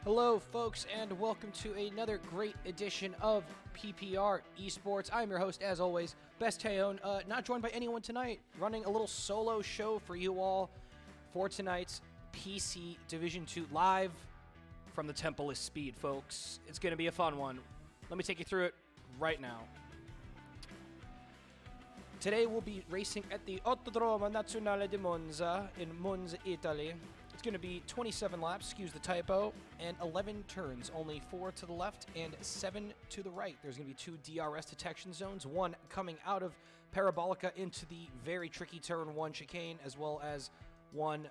Hello, folks, and welcome to another great edition of PPR Esports. I'm your host, as always, Best Teon. Not joined by anyone tonight, running a little solo show for you all for tonight's PC Division 2 live from the Temple is Speed, folks. It's going to be a fun one. Let me take you through it right now. Today we'll be racing at the Autodromo Nazionale di Monza in Monza, Italy. It's going to be 27 laps, excuse the typo, and 11 turns, only 4 to the left and 7 to the right. There's going to be 2 DRS detection zones, one coming out of Parabolica into the very tricky turn 1 chicane, as well as one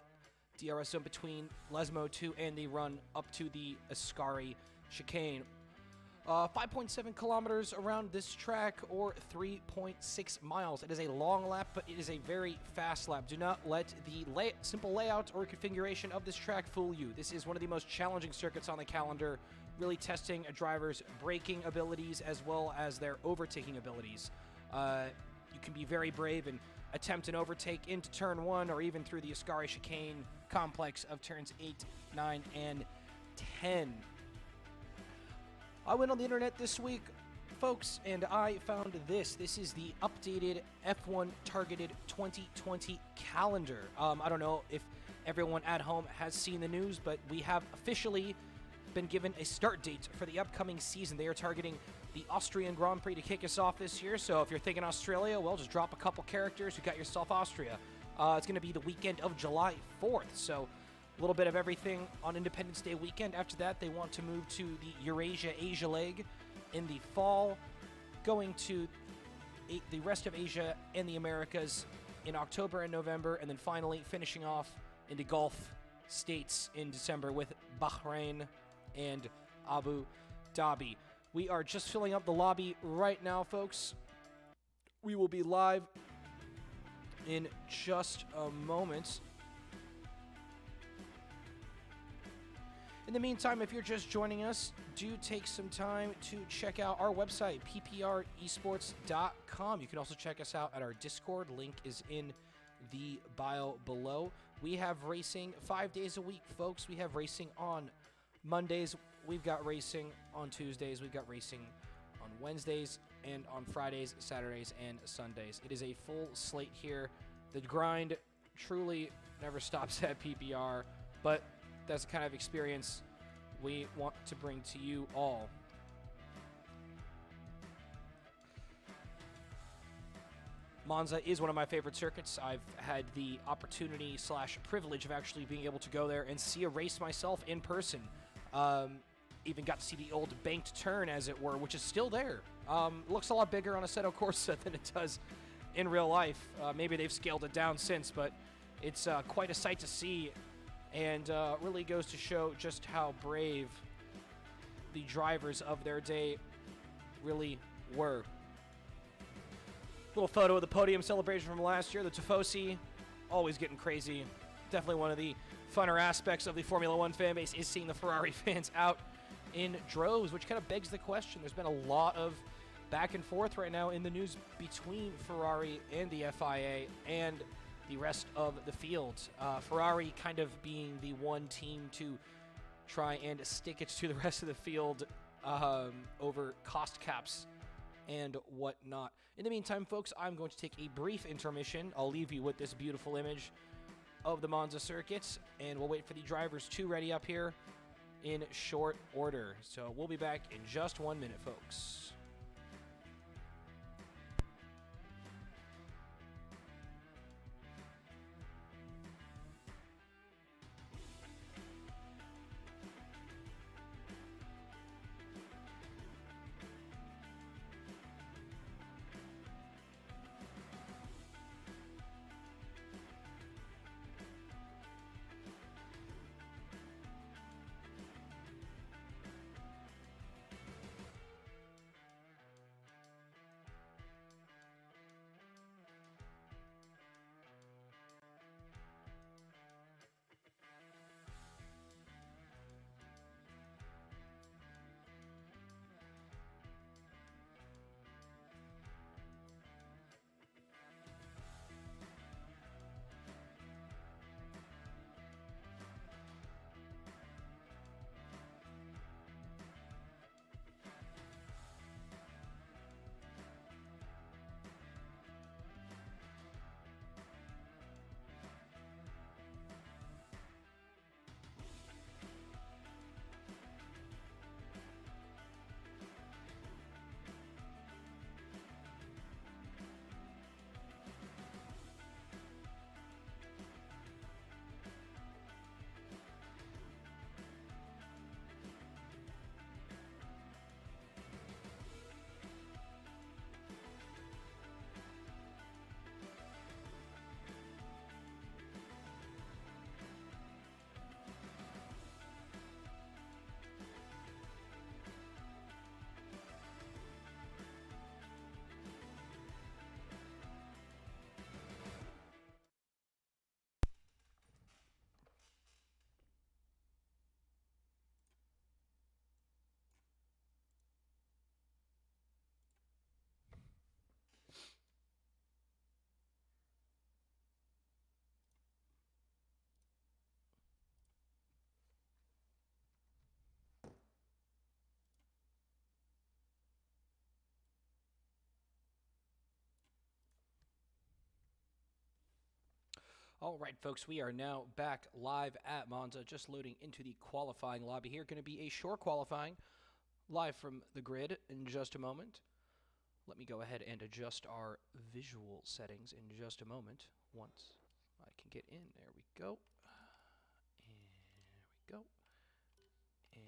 DRS zone between Lesmo 2 and the run up to the Ascari chicane. 5.7 kilometers around this track, or 3.6 miles. It is a long lap, but it is a very fast lap. Do not let the simple layout or configuration of this track fool you. This is one of the most challenging circuits on the calendar, really testing a driver's braking abilities as well as their overtaking abilities. You can be very brave and attempt an overtake into turn 1 or even through the Ascari chicane complex of turns 8, 9, and 10. I went on the internet this week, folks, and I found this. This is the updated F1 targeted 2020 calendar. I don't know if everyone at home has seen the news, but we have officially been given a start date for the upcoming season. They are targeting the Austrian Grand Prix to kick us off this year, so if you're thinking Australia, well, just drop a couple characters. You got yourself Austria. It's going to be the weekend of July 4th, so a little bit of everything on Independence Day weekend. After that, they want to move to the Eurasia-Asia leg in the fall, going to the rest of Asia and the Americas in October and November, and then finally finishing off in the Gulf states in December with Bahrain and Abu Dhabi. We are just filling up the lobby right now, folks. We will be live in just a moment. In the meantime, if you're just joining us, do take some time to check out our website, ppresports.com. You can also check us out at our Discord. Link is in the bio below. We have racing 5 days a week, folks. We have racing on Mondays. We've got racing on Tuesdays. We've got racing on Wednesdays and on Fridays, Saturdays, and Sundays. It is a full slate here. The grind truly never stops at PPR, but that's the kind of experience we want to bring to you all. Monza is one of my favorite circuits. I've had the opportunity / privilege of actually being able to go there and see a race myself in person. Even got to see the old banked turn, as it were, which is still there. Looks a lot bigger on Assetto Corsa than it does in real life. Maybe they've scaled it down since, but it's quite a sight to see. And really goes to show just how brave the drivers of their day really were. Little photo of the podium celebration from last year. The Tifosi, always getting crazy. Definitely one of the funner aspects of the Formula One fan base is seeing the Ferrari fans out in droves, which kind of begs the question. There's been a lot of back and forth right now in the news between Ferrari and the FIA and the rest of the field. Ferrari kind of being the one team to try and stick it to the rest of the field over cost caps and whatnot. In the meantime, folks, I'm going to take a brief intermission. I'll leave you with this beautiful image of the Monza circuit, and we'll wait for the drivers to ready up here in short order. So we'll be back in just 1 minute, folks. All right, folks, we are now back live at Monza, just loading into the qualifying lobby here. Going to be a short qualifying live from the grid in just a moment. Let me go ahead and adjust our visual settings in just a moment. Once I can get in, there we go. And there we go. And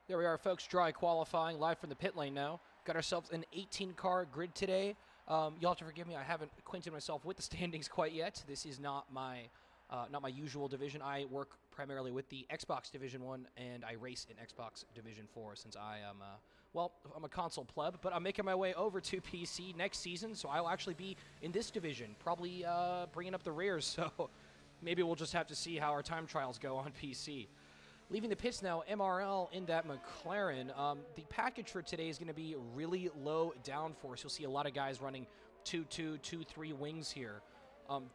there we are, folks. Dry qualifying live from the pit lane now. Got ourselves an 18-car grid today. You'll have to forgive me. I haven't acquainted myself with the standings quite yet. This is not my usual division. I work primarily with the Xbox Division 1, and I race in Xbox Division 4 since I am, I'm a console pleb, but I'm making my way over to PC next season, so I'll actually be in this division, probably bringing up the rears, so maybe we'll just have to see how our time trials go on PC. Leaving the pits now, MRL in that McLaren. The package for today is going to be really low downforce. You'll see a lot of guys running 2.2, 2.3 wings here.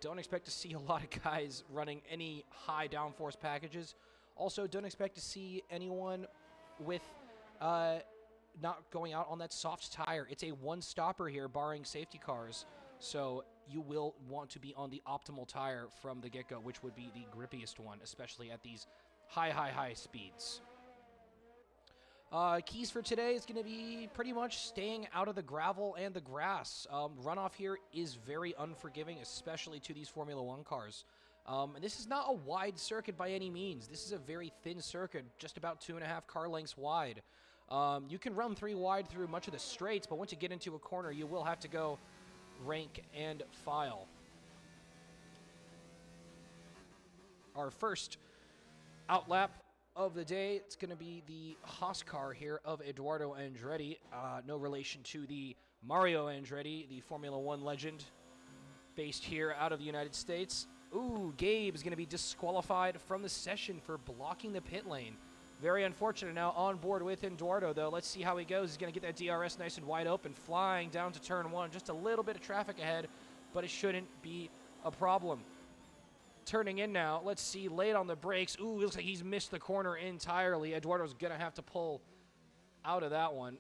Don't expect to see a lot of guys running any high downforce packages. Also, don't expect to see anyone with not going out on that soft tire. It's a one-stopper here, barring safety cars. So you will want to be on the optimal tire from the get-go, which would be the grippiest one, especially at these high speeds. Keys for today is going to be pretty much staying out of the gravel and the grass. Runoff here is very unforgiving, especially to these Formula 1 cars. And this is not a wide circuit by any means. This is a very thin circuit, just about 2.5 car lengths wide. You can run 3 wide through much of the straights, but once you get into a corner, you will have to go rank and file. Our first outlap of the day, it's going to be the Haas car here of Eduardo Andretti. No relation to the Mario Andretti, the Formula 1 legend, based here out of the United States. Ooh, Gabe is going to be disqualified from the session for blocking the pit lane. Very unfortunate. Now on board with Eduardo, though. Let's see how he goes. He's going to get that DRS nice and wide open, flying down to turn 1. Just a little bit of traffic ahead, but it shouldn't be a problem. Turning in now, let's see, late on the brakes. Ooh, looks like he's missed the corner entirely. Eduardo's going to have to pull out of that one.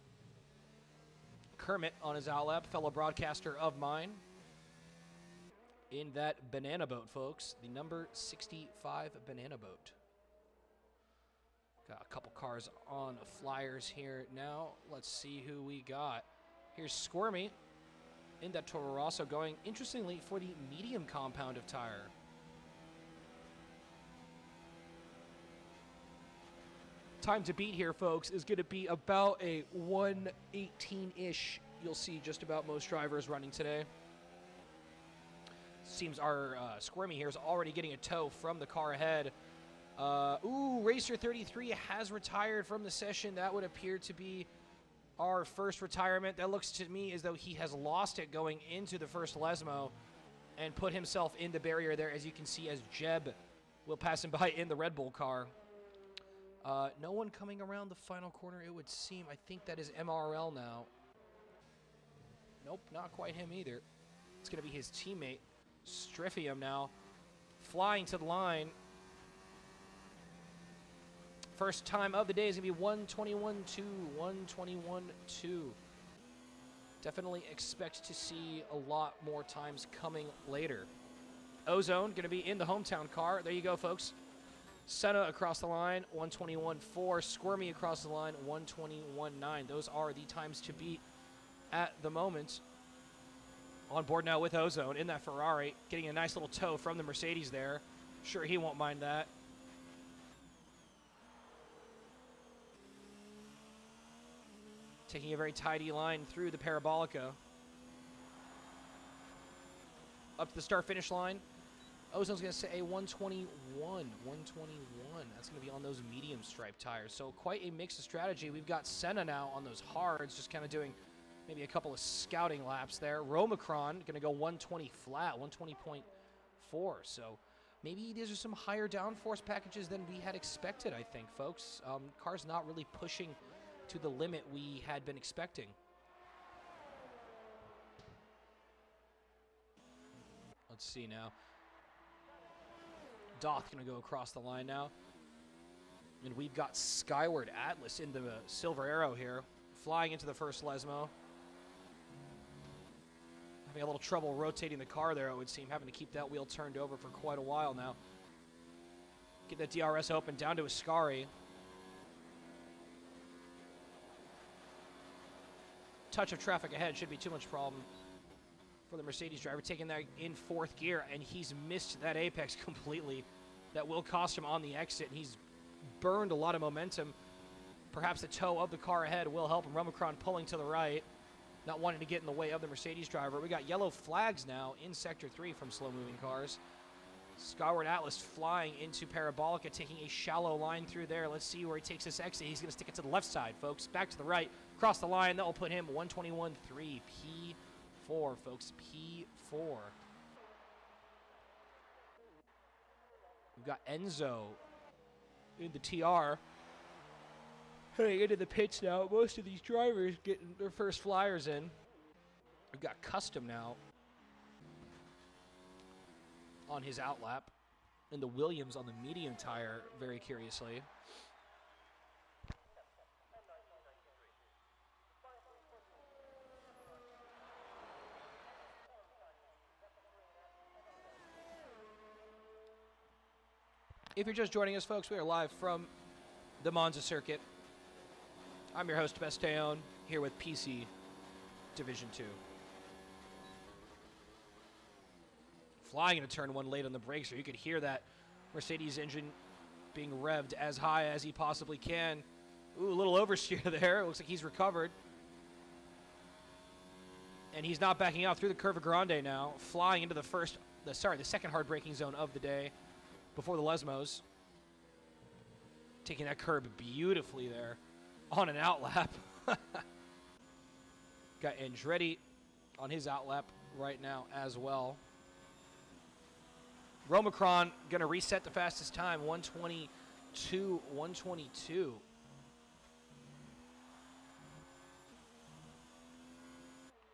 Kermit on his outlap, fellow broadcaster of mine. In that banana boat, folks. The number 65 banana boat. Got a couple cars on flyers here now. Let's see who we got. Here's Squirmy in that Toro Rosso going, interestingly, for the medium compound of tire. Time to beat here, folks, is going to be about a 1:18-ish. You'll see just about most drivers running today. Seems our Squirmy here is already getting a tow from the car ahead. Racer 33 has retired from the session. That would appear to be our first retirement. That looks to me as though he has lost it going into the first Lesmo and put himself in the barrier there, as you can see, as Jeb will pass him by in the Red Bull car. No one coming around the final corner, it would seem. I think that is MRL now. Nope, not quite him either. It's going to be his teammate, Striffium now, flying to the line. First time of the day is going to be 1:21.2, 1:21.2. Definitely expect to see a lot more times coming later. Ozone going to be in the hometown car. There you go, folks. Senna across the line, 1:21.4. Squirmy across the line, 1:21.9. Those are the times to beat at the moment. On board now with Ozone in that Ferrari, getting a nice little tow from the Mercedes there. Sure, he won't mind that. Taking a very tidy line through the Parabolica. Up to the start-finish line. Ozone's going to say a 1:21. 1:21. That's going to be on those medium stripe tires. So quite a mix of strategy. We've got Senna now on those hards, just kind of doing maybe a couple of scouting laps there. Romacron going to go 1:20 flat, 1:20.4. So maybe these are some higher downforce packages than we had expected, I think, folks. Car's not really pushing to the limit we had been expecting. Let's see now. Doth going to go across the line now. And we've got Skyward Atlas in the Silver Arrow here, flying into the first Lesmo. Having a little trouble rotating the car there, it would seem, having to keep that wheel turned over for quite a while now. Get that DRS open, down to Ascari. Touch of traffic ahead, shouldn't be too much problem for the Mercedes driver, taking that in fourth gear, and he's missed that apex completely. That will cost him on the exit, and he's burned a lot of momentum. Perhaps the toe of the car ahead will help him. Romacron pulling to the right, not wanting to get in the way of the Mercedes driver. We got yellow flags now in Sector 3 from slow-moving cars. Skyward Atlas flying into Parabolica, taking a shallow line through there. Let's see where he takes this exit. He's going to stick it to the left side, folks. Back to the right, across the line. That will put him 121.3. P4, folks. P4. We've got Enzo in the TR. Heading into the pits now. Most of these drivers getting their first flyers in. We've got Custom now on his outlap, and the Williams on the medium tire, very curiously. If you're just joining us, folks, we are live from the Monza circuit. I'm your host, Besteon, here with PC Division 2. Flying into turn one late on the brakes, so you could hear that Mercedes engine being revved as high as he possibly can. Ooh, a little oversteer there. It looks like he's recovered. And he's not backing out through the Curva Grande now, flying into the second hard braking zone of the day before the Lesmos. Taking that curb beautifully there on an outlap. Got Andretti on his outlap right now as well. Romacron going to reset the fastest time, 1:22.122.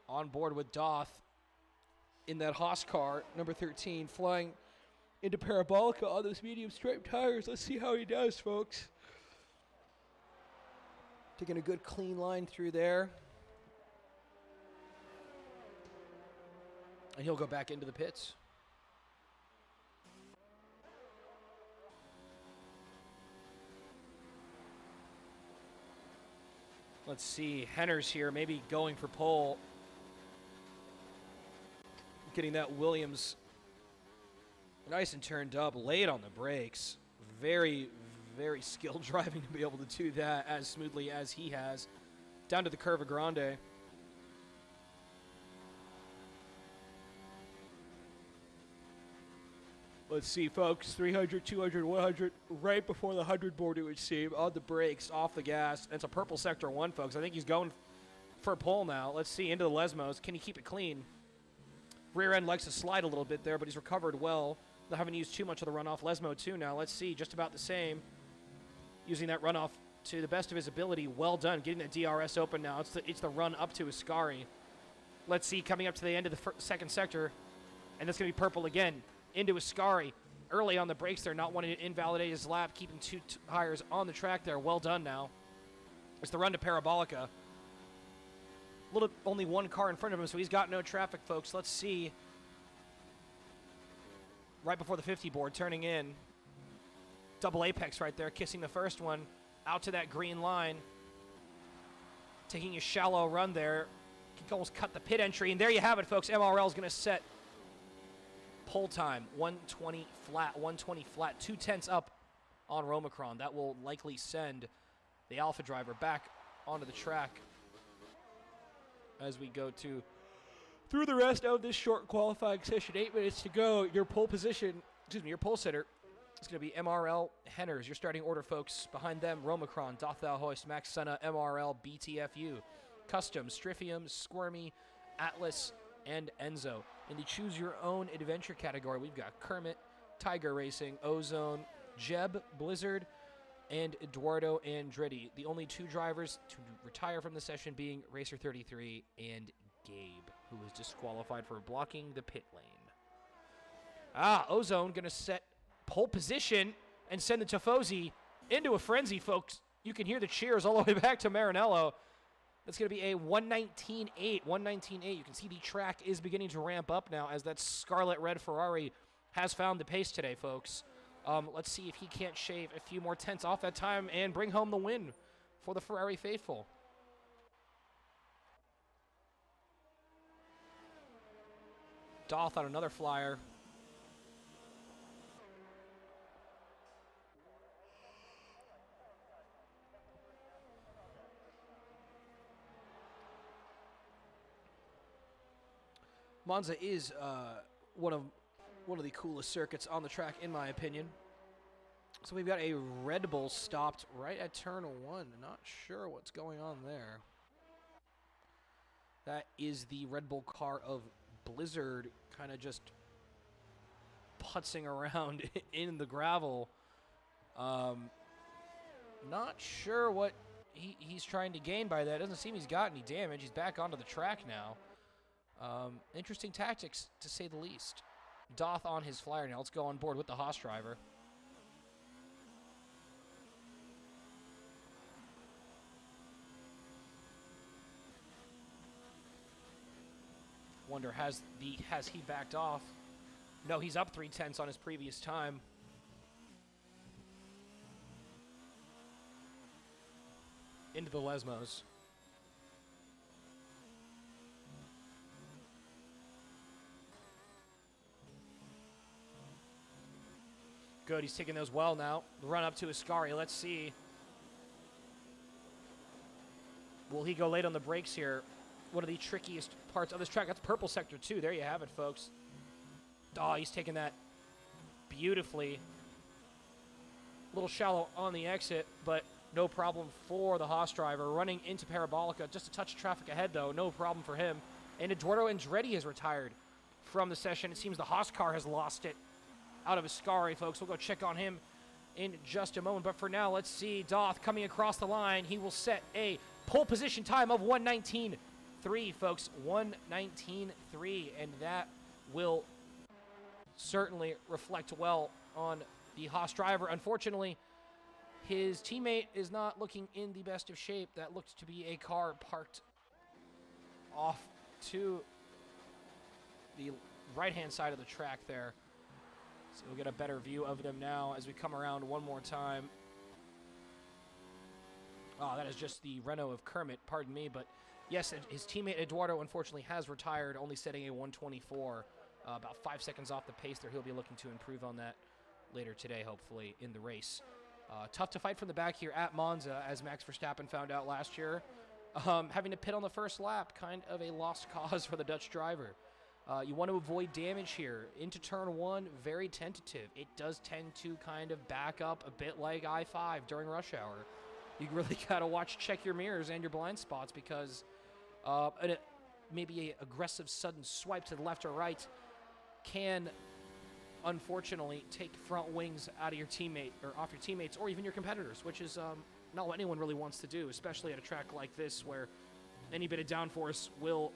On board with Doth in that Haas car, number 13, flying into Parabolica on those medium striped tires. Let's see how he does, folks. Taking a good clean line through there. And he'll go back into the pits. Let's see, Henner's here, maybe going for pole. Getting that Williams nice and turned up, late on the brakes. Very, very skilled driving to be able to do that as smoothly as he has. Down to the Curva Grande. Let's see, folks, 300, 200, 100, right before the 100 board, it would seem, on the brakes, off the gas. It's a purple Sector 1, folks. I think he's going for a pole now. Let's see, into the Lesmos. Can he keep it clean? Rear end likes to slide a little bit there, but he's recovered well. Not having used too much of the runoff. Lesmo 2 now. Let's see, just about the same. Using that runoff to the best of his ability. Well done, getting that DRS open now. It's the run up to Ascari. Let's see, coming up to the end of the second sector, and that's going to be purple again. Into Ascari. Early on the brakes there, not wanting to invalidate his lap, keeping two tires on the track there. Well done now. It's the run to Parabolica. Only one car in front of him, so he's got no traffic, folks. Let's see. Right before the 50 board, turning in. Double apex right there, kissing the first one. Out to that green line. Taking a shallow run there. Can almost cut the pit entry, and there you have it, folks. MRL is going to set pole time, 120 flat, 2/10 up on Romacron. That will likely send the Alpha driver back onto the track as we go through the rest of this short qualifying session. 8 minutes to go. Your pole sitter is going to be MRL Henners. Your starting order, folks. Behind them, Romacron, Doth Thou Hoist, Max Senna, MRL, BTFU, Custom, Stryfium, Squirmy, Atlas, and Enzo. In the Choose Your Own Adventure category, we've got Kermit, Tiger Racing, Ozone, Jeb, Blizzard, and Eduardo Andretti. The only two drivers to retire from the session being Racer 33 and Gabe, who was disqualified for blocking the pit lane. Ozone going to set pole position and send the Tifosi into a frenzy, folks. You can hear the cheers all the way back to Maranello. That's going to be a 119.8. 119.8. You can see the track is beginning to ramp up now as that scarlet red Ferrari has found the pace today, folks. Let's see if he can't shave a few more tenths off that time and bring home the win for the Ferrari faithful. Doth on another flyer. Monza is one of the coolest circuits on the track, in my opinion. So we've got a Red Bull stopped right at turn 1. Not sure what's going on there. That is the Red Bull car of Blizzard, kind of just putzing around in the gravel. Not sure what he's trying to gain by that. Doesn't seem he's got any damage. He's back onto the track now. Interesting tactics, to say the least. Doth on his flyer now. Let's go on board with the Haas driver. Wonder, has he backed off? No, he's up 0.3 on his previous time. Into the Lesmos. Good, he's taking those well now. Run up to Ascari, let's see. Will he go late on the brakes here? One of the trickiest parts of this track. That's purple sector 2. There you have it, folks. Oh, he's taking that beautifully. A little shallow on the exit, but no problem for the Haas driver. Running into Parabolica. Just a touch of traffic ahead, though. No problem for him. And Eduardo Andretti has retired from the session. It seems the Haas car has lost it out of Ascari, folks. We'll go check on him in just a moment. But for now, let's see Doth coming across the line. He will set a pole position time of 1:19.3, folks. 1:19.3, and that will certainly reflect well on the Haas driver. Unfortunately, his teammate is not looking in the best of shape. That looked to be a car parked off to the right-hand side of the track there. So we'll get a better view of them now as we come around one more time. Oh, that is just the Renault of Kermit, pardon me. But yes, his teammate Eduardo unfortunately has retired, only setting a 1:24. About 5 seconds off the pace there. He'll be looking to improve on that later today, hopefully, in the race. Tough to fight from the back here at Monza, as Max Verstappen found out last year. Having to pit on the first lap, kind of a lost cause for the Dutch driver. You want to avoid damage here. Into turn 1, very tentative. It does tend to kind of back up a bit like I-5 during rush hour. You really got to check your mirrors and your blind spots, because maybe an aggressive sudden swipe to the left or right can unfortunately take front wings out of your teammate or off your teammates or even your competitors, which is not what anyone really wants to do, especially at a track like this where any bit of downforce will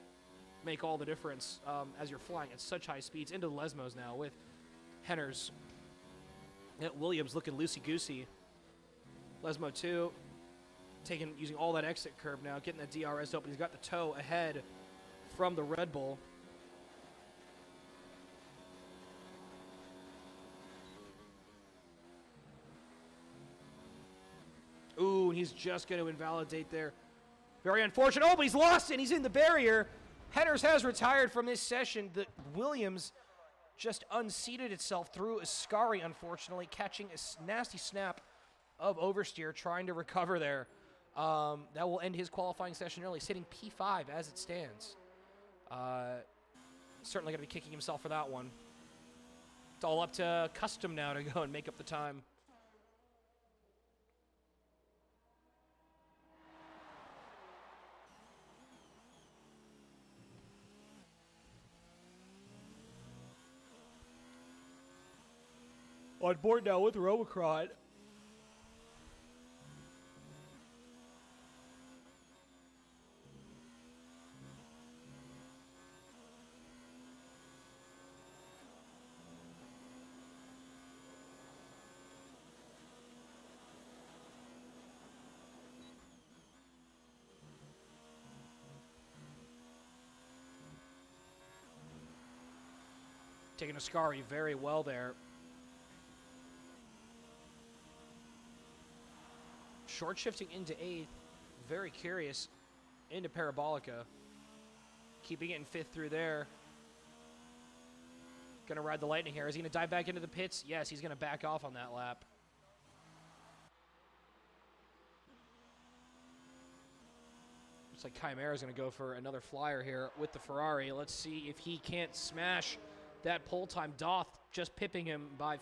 make all the difference as you're flying at such high speeds. Into the Lesmos now with Henners. Williams looking loosey-goosey. Lesmo 2 using all that exit curb now, getting that DRS open. He's got the toe ahead from the Red Bull. Ooh, and he's just going to invalidate there. Very unfortunate. Oh, but he's lost it, and he's in the barrier. Henners has retired from this session. The Williams just unseated itself through Ascari, unfortunately, catching a nasty snap of oversteer, trying to recover there. That will end his qualifying session early, sitting P5 as it stands. Certainly going to be kicking himself for that one. It's all up to Custom now to go and make up the time. On board now with Robocron. Taking Ascari very well there. Short shifting into 8th. Very curious. Into Parabolica. Keeping it in 5th through there. Going to ride the lightning here. Is he going to dive back into the pits? Yes, he's going to back off on that lap. Looks like Chimera is going to go for another flyer here with the Ferrari. Let's see if he can't smash that pole time. Doth just pipping him by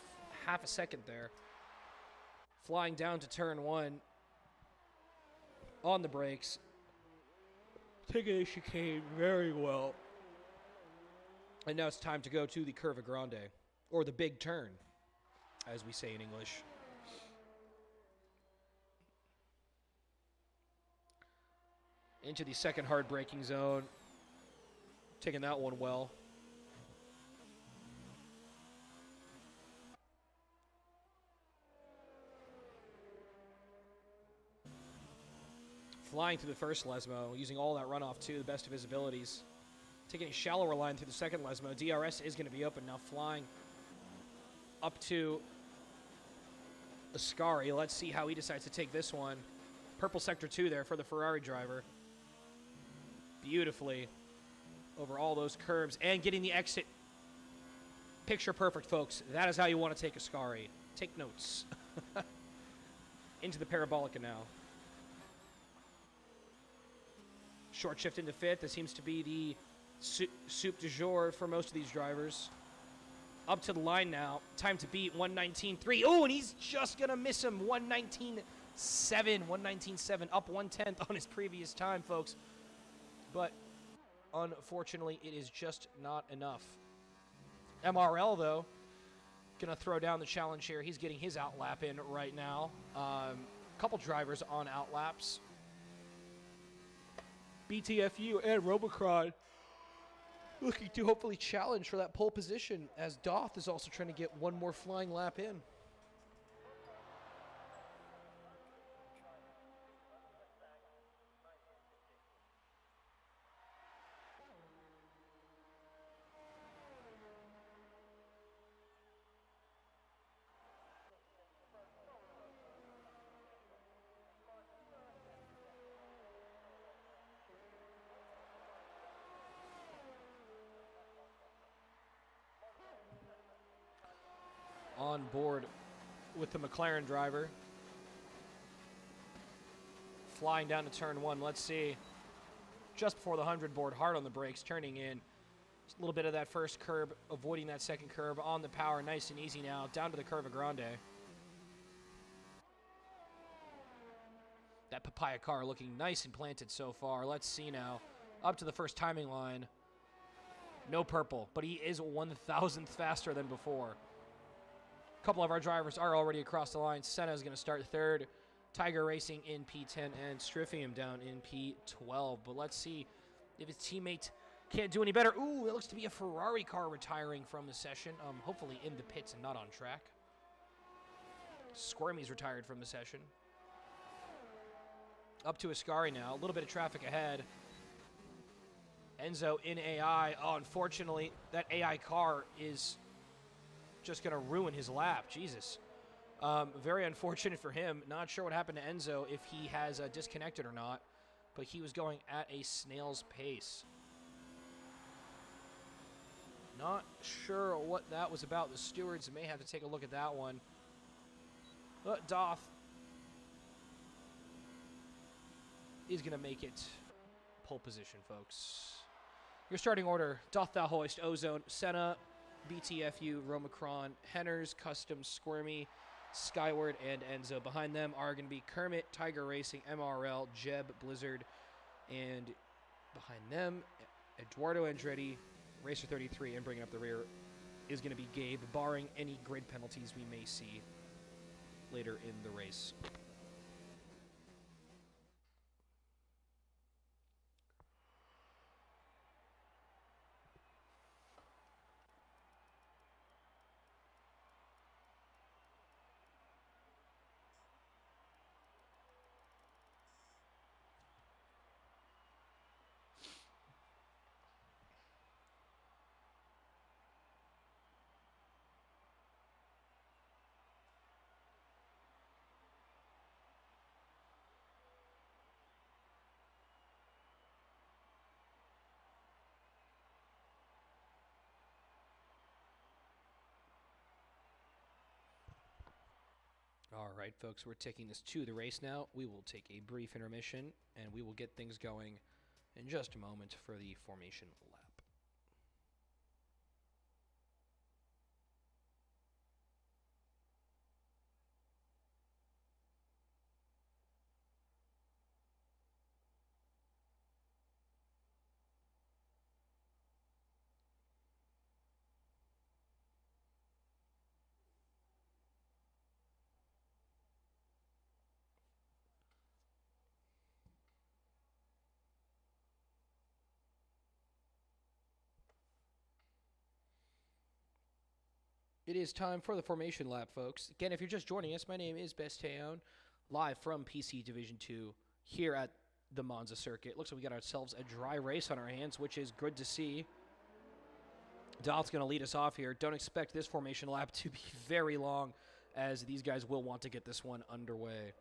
half a second there. Flying down to turn 1 on the brakes. Taking the chicane very well. And now it's time to go to the Curva Grande, or the big turn, as we say in English. Into the second hard braking zone. Taking that one well. Flying through the first Lesmo, using all that runoff to the best of his abilities. Taking a shallower line through the second Lesmo. DRS is going to be open now, flying up to Ascari. Let's see how he decides to take this one. Purple sector 2 there for the Ferrari driver. Beautifully over all those curves and getting the exit. Picture perfect, folks. That is how you want to take Ascari. Take notes. Into the Parabolica now. Short shift into 5th. This seems to be the soup du jour for most of these drivers. Up to the line now. Time to beat 119.3. Oh, and he's just going to miss him. 119.7. 119.7. Up 1/10 on his previous time, folks. But unfortunately, it is just not enough. MRL, though, going to throw down the challenge here. He's getting his outlap in right now. Couple drivers on outlaps. BTFU and Robocron looking to hopefully challenge for that pole position, as Doth is also trying to get one more flying lap in. On board with the McLaren driver. Flying down to turn 1. Let's see. Just before the 100 board, hard on the brakes, turning in. Just a little bit of that first curb, avoiding that second curb on the power. Nice and easy now. Down to the Curva Grande. That Papaya car looking nice and planted so far. Let's see now. Up to the first timing line. No purple, but he is 1,000th faster than before. A couple of our drivers are already across the line. Senna is going to start 3rd. Tiger Racing in P10 and Striffium down in P12. But let's see if his teammate can't do any better. Ooh, it looks to be a Ferrari car retiring from the session. Hopefully in the pits and not on track. Squirmy's retired from the session. Up to Ascari now. A little bit of traffic ahead. Enzo in AI. Oh, unfortunately, that AI car is just going to ruin his lap. Jesus. Very unfortunate for him. Not sure what happened to Enzo, if he has disconnected or not, but he was going at a snail's pace. Not sure what that was about. The stewards may have to take a look at that one. But Doth is going to make it pole position, folks. Your starting order: Doth Thou Hoist, Ozone, Senna, BTFU, Romacron, Henners, Custom, Squirmy, Skyward, and Enzo. Behind them are going to be Kermit, Tiger Racing, MRL, Jeb, Blizzard, and behind them, Eduardo Andretti, Racer 33, and bringing up the rear is going to be Gabe, barring any grid penalties we may see later in the race. right, folks, we're taking this to the race now. We will take a brief intermission, and we will get things going in just a moment for the formation lap. It is time for the formation lap, folks. Again, if you're just joining us, my name is Besteon, live from PC Division 2 here at the Monza circuit. Looks like we got ourselves a dry race on our hands, which is good to see. Doth's going to lead us off here. Don't expect this formation lap to be very long, as these guys will want to get this one underway.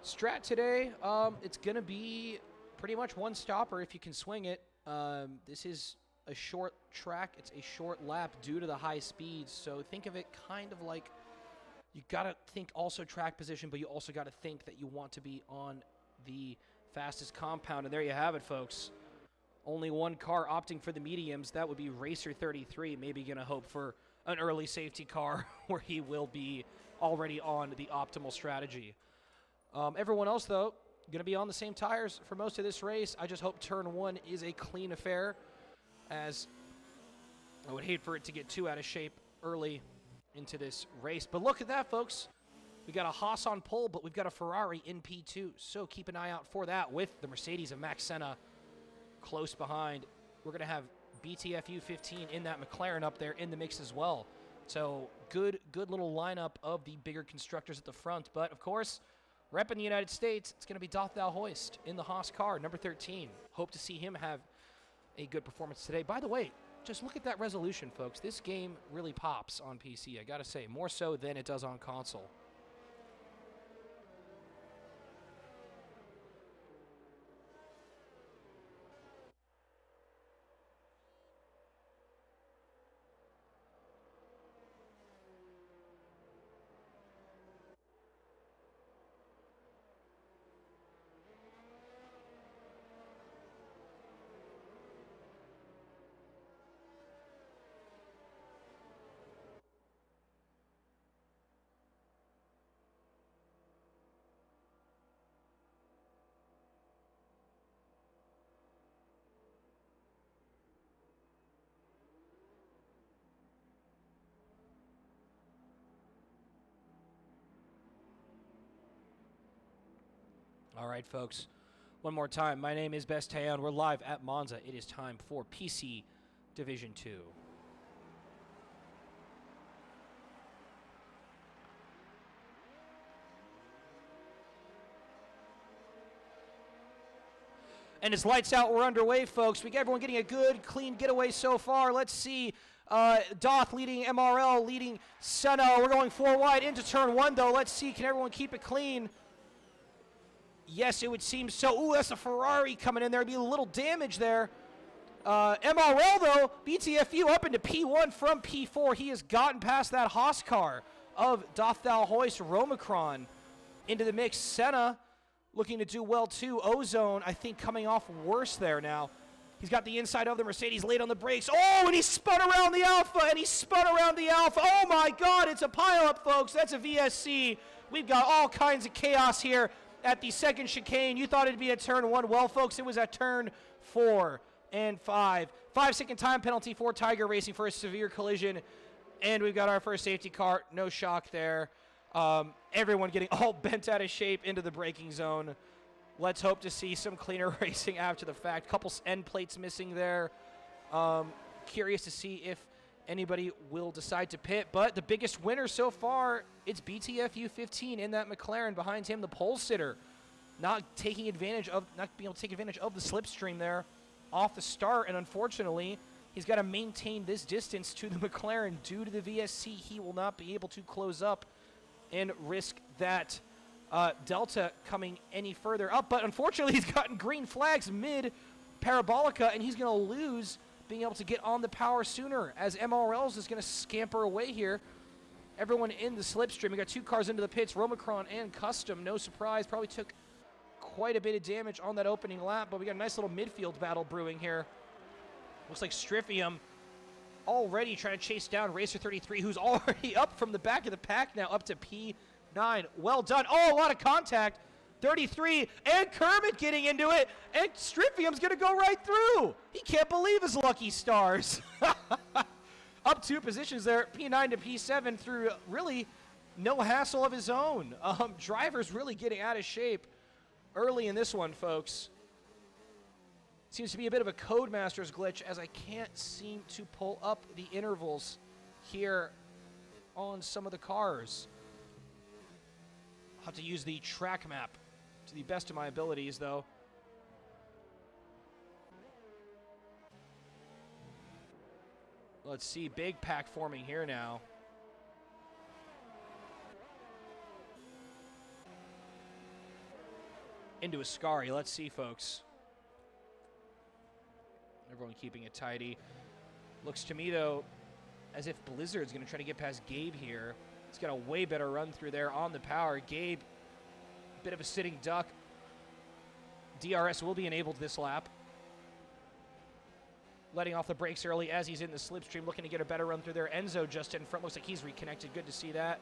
Strat today, it's going to be pretty much one stopper if you can swing it. This is a short track. It's a short lap due to the high speeds. So think of it kind of like you got to think also track position, but you also got to think that you want to be on the fastest compound. And there you have it, folks. Only one car opting for the mediums. That would be Racer 33. Maybe going to hope for an early safety car where he will be already on the optimal strategy. Everyone else, though, going to be on the same tires for most of this race. I just hope turn one is a clean affair, as I would hate for it to get too out of shape early into this race. But look at that, folks. We got a Haas on pole, but we've got a Ferrari in P2. So keep an eye out for that with the Mercedes of Max Senna close behind. We're going to have BTFU 15 in that McLaren up there in the mix as well. So good little lineup of the bigger constructors at the front. But, of course, repping the United States, it's going to be Doth Thou Hoist in the Haas car, number 13. Hope to see him have a good performance today. By the way, just look at that resolution, folks. This game really pops on PC, I got to say, more so than it does on console. All right, folks. One more time. My name is Besteon. We're live at Monza. It is time for PC Division 2. And it's lights out. We're underway, folks. We got everyone getting a good, clean getaway so far. Let's see. Doth leading MRL, leading Senna. We're going 4 wide into turn 1, though. Let's see. Can everyone keep it clean? Yes, it would seem so. Ooh, that's a Ferrari coming in there. There'd be a little damage there. MRL, though, BTFU up into P1 from P4. He has gotten past that Haas car of Doth Thou Hoist, Romacron into the mix. Senna looking to do well, too. Ozone, I think, coming off worse there now. He's got the inside of the Mercedes, late on the brakes. Oh, and he spun around the Alpha, Oh, my God, it's a pileup, folks. That's a VSC. We've got all kinds of chaos here at the second chicane. You thought it'd be at turn 1. Well, folks, it was at turn 4 and 5. 5-second time penalty for Tiger Racing for a severe collision. And we've got our first safety car. No shock there. Everyone getting all bent out of shape into the braking zone. Let's hope to see some cleaner racing after the fact. Couple end plates missing there. Curious to see if anybody will decide to pit. But the biggest winner so far, it's BTFU 15 in that McLaren. Behind him, the pole sitter, not being able to take advantage of the slipstream there off the start. And unfortunately, he's got to maintain this distance to the McLaren due to the VSC. He will not be able to close up and risk that Delta coming any further up, but unfortunately he's gotten green flags mid-parabolica, and he's going to lose being able to get on the power sooner, as MRLs is going to scamper away here. Everyone in the slipstream. We got 2 cars into the pits, Romacron and Custom. No surprise, probably took quite a bit of damage on that opening lap, but we got a nice little midfield battle brewing here. Looks like Striffium already trying to chase down Racer 33, who's already up from the back of the pack now, up to P9. Well done. Oh, a lot of contact. 33, and Kermit getting into it, and Striffium's going to go right through. He can't believe his lucky stars. Up 2 positions there, P9 to P7 through really no hassle of his own. Driver's really getting out of shape early in this one, folks. Seems to be a bit of a Codemasters glitch, as I can't seem to pull up the intervals here on some of the cars. I'll have to use the track map to the best of my abilities, though. Let's see, big pack forming here now. Into Ascari. Let's see, folks. Everyone keeping it tidy. Looks to me, though, as if Blizzard's going to try to get past Gabe here. He's got a way better run through there on the power. Gabe, bit of a sitting duck. DRS will be enabled this lap. Letting off the brakes early as he's in the slipstream, looking to get a better run through there. Enzo just in front. Looks like he's reconnected. Good to see that.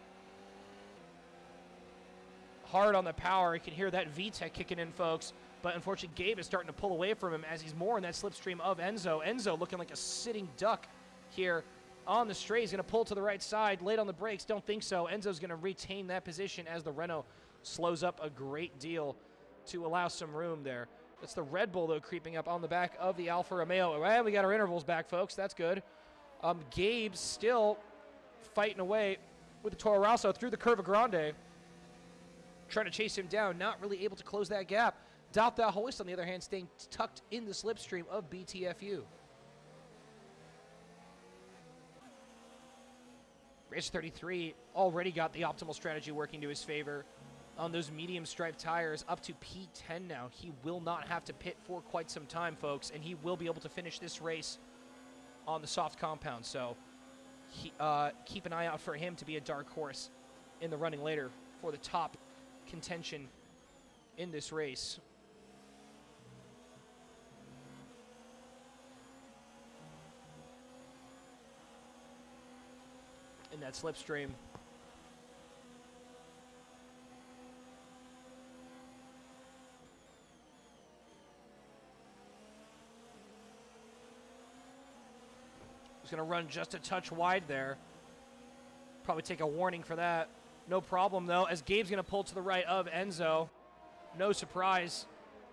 Hard on the power. You can hear that VTEC kicking in, folks. But unfortunately, Gabe is starting to pull away from him as he's more in that slipstream of Enzo. Enzo looking like a sitting duck here on the straight. He's going to pull to the right side. Late on the brakes. Don't think so. Enzo's going to retain that position as the Renault slows up a great deal to allow some room there. That's the Red Bull, though, creeping up on the back of the Alfa Romeo. Well, we got our intervals back, folks. That's good. Gabe still fighting away with the Toro Rosso through the Curva Grande. Trying to chase him down. Not really able to close that gap. Daltha Hoist, on the other hand, staying tucked in the slipstream of BTFU. Racer 33 already got the optimal strategy working to his favor on those medium stripe tires, up to P10 now. He will not have to pit for quite some time, folks, and he will be able to finish this race on the soft compound. So keep an eye out for him to be a dark horse in the running later for the top contention in this race. In that slipstream. He's going to run just a touch wide there. Probably take a warning for that. No problem, though, as Gabe's going to pull to the right of Enzo. No surprise.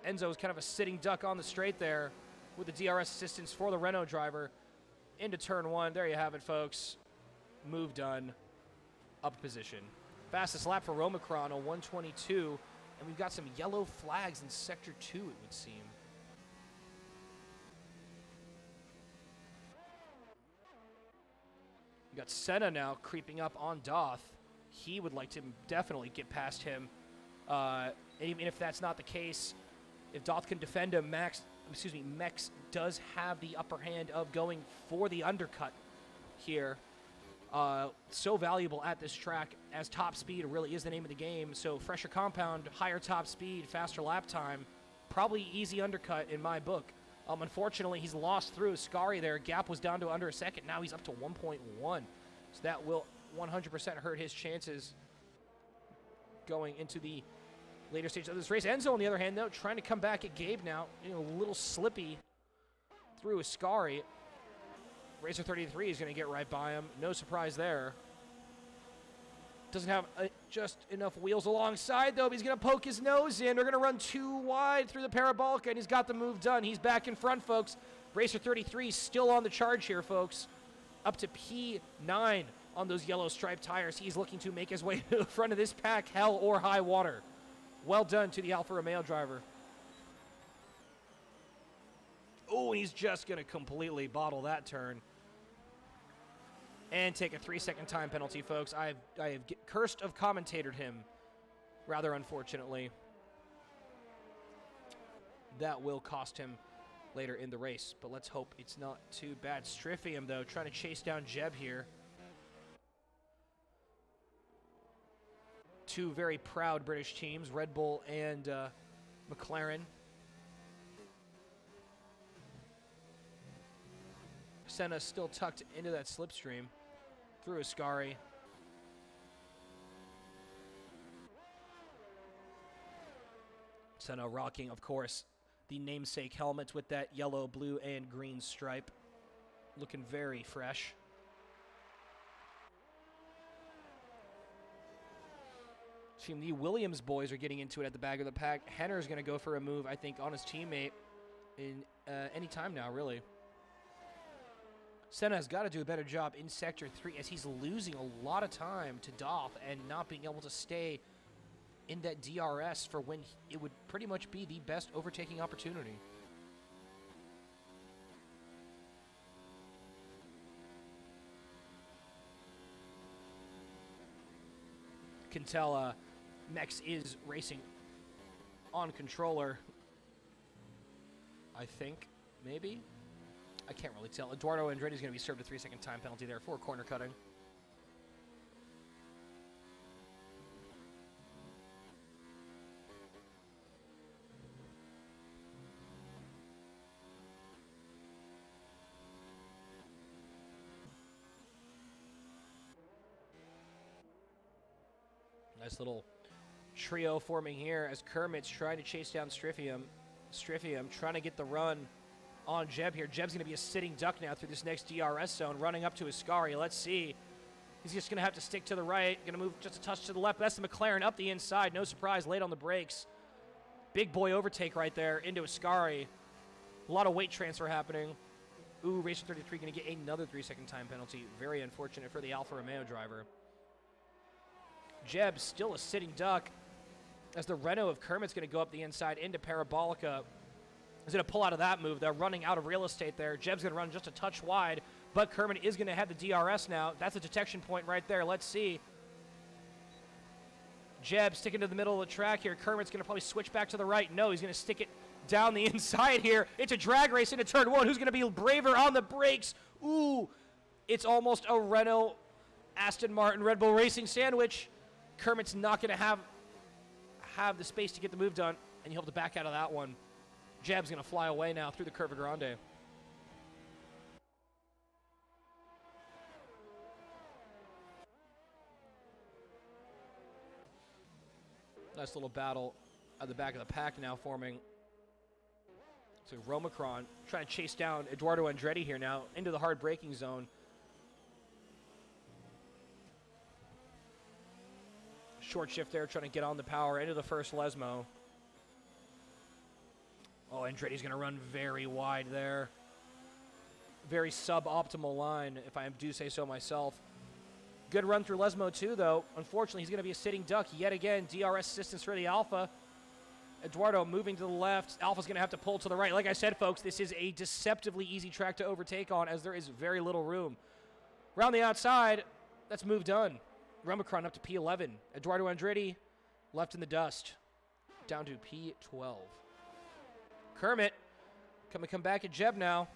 Enzo is kind of a sitting duck on the straight there with the DRS assistance for the Renault driver into turn 1. There you have it, folks. Move done. Up position. Fastest lap for Romacron on 122. And we've got some yellow flags in Sector 2, it would seem. We got Senna now creeping up on Doth. He would like to definitely get past him. And even if that's not the case, if Doth can defend him, Mex does have the upper hand of going for the undercut here. So valuable at this track, as top speed really is the name of the game. So fresher compound, higher top speed, faster lap time, probably easy undercut in my book. Unfortunately, he's lost through Ascari there. Gap was down to under a second. Now he's up to 1.1. So that will 100% hurt his chances going into the later stage of this race. Enzo, on the other hand, though, trying to come back at Gabe now. A little slippy through Ascari. Racer 33 is going to get right by him. No surprise there. Doesn't have just enough wheels alongside, though. But he's going to poke his nose in. They're going to run too wide through the parabolic, and he's got the move done. He's back in front, folks. Racer 33 still on the charge here, folks. Up to P9 on those yellow striped tires. He's looking to make his way to the front of this pack, hell or high water. Well done to the Alfa Romeo driver. Oh, and he's just going to completely bottle that turn. And take a 3-second time penalty, folks. I have cursed of commentated him rather unfortunately. That will cost him later in the race, but let's hope it's not too bad. Striffium, though, trying to chase down Jeb here. Two very proud British teams, Red Bull and McLaren. Senna still tucked into that slipstream through Ascari. Senna rocking, of course, the namesake helmet with that yellow, blue, and green stripe. Looking very fresh. Team the Williams boys are getting into it at the back of the pack. Henner's going to go for a move, I think, on his teammate in any time now, really. Senna has got to do a better job in Sector 3 as he's losing a lot of time to Doth and not being able to stay in that DRS for when it would pretty much be the best overtaking opportunity. Can tell Mex is racing on controller, I think, maybe? I can't really tell. Eduardo Andretti is going to be served a 3-second time penalty there for corner cutting. Nice little trio forming here as Kermit's trying to chase down Striffium. Striffium trying to get the run on Jeb here. Jeb's going to be a sitting duck now through this next DRS zone, running up to Ascari. Let's see. He's just going to have to stick to the right. Going to move just a touch to the left. That's the McLaren up the inside. No surprise, late on the brakes. Big boy overtake right there into Ascari. A lot of weight transfer happening. Ooh, Racer 33 going to get another 3-second time penalty. Very unfortunate for the Alfa Romeo driver. Jeb still a sitting duck as the Renault of Kermit's going to go up the inside into Parabolica. He's going to pull out of that move. They're running out of real estate there. Jeb's going to run just a touch wide, but Kermit is going to have the DRS now. That's a detection point right there. Let's see. Jeb sticking to the middle of the track here. Kermit's going to probably switch back to the right. No, he's going to stick it down the inside here. It's a drag race into turn one. Who's going to be braver on the brakes? Ooh, it's almost a Renault, Aston Martin, Red Bull Racing sandwich. Kermit's not going to have the space to get the move done, and he'll have to back out of that one. Jeb's going to fly away now through the Curva Grande. Nice little battle at the back of the pack now forming. So Romacron trying to chase down Eduardo Andretti here now into the hard braking zone. Short shift there, trying to get on the power into the first Lesmo. Oh, Andretti's going to run very wide there. Very suboptimal line, if I do say so myself. Good run through Lesmo, too, though. Unfortunately, he's going to be a sitting duck yet again. DRS assistance for the Alpha. Eduardo moving to the left. Alpha's going to have to pull to the right. Like I said, folks, this is a deceptively easy track to overtake on as there is very little room. Around the outside, that's move done. Rumacron up to P11. Eduardo Andretti left in the dust. Down to P12. Kermit come back at Jeb now.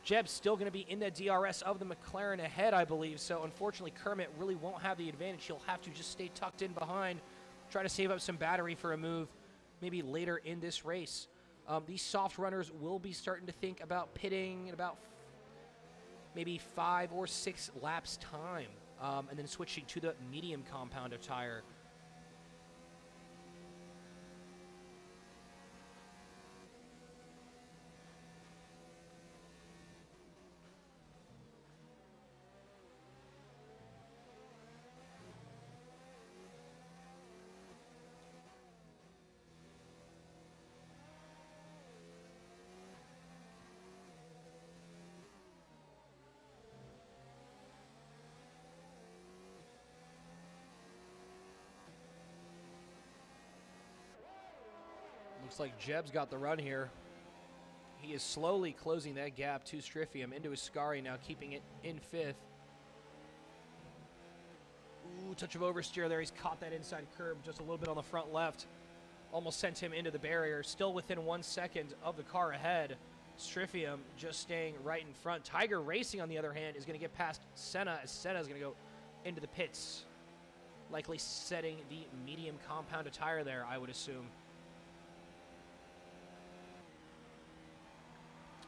Jeb's still going to be in the DRS of the McLaren ahead, I believe. So, unfortunately, Kermit really won't have the advantage. He'll have to just stay tucked in behind, try to save up some battery for a move maybe later in this race. These soft runners will be starting to think about pitting in about maybe 5 or 6 laps time, and then switching to the medium compound of tire. Looks like Jeb's got the run here. He is slowly closing that gap to Striffium into Ascari now, keeping it in 5th. Ooh, touch of oversteer there. He's caught that inside curb just a little bit on the front left. Almost sent him into the barrier. Still within 1 second of the car ahead. Stryfium just staying right in front. Tiger Racing, on the other hand, is going to get past Senna, as Senna is going to go into the pits. Likely setting the medium compound tire there, I would assume.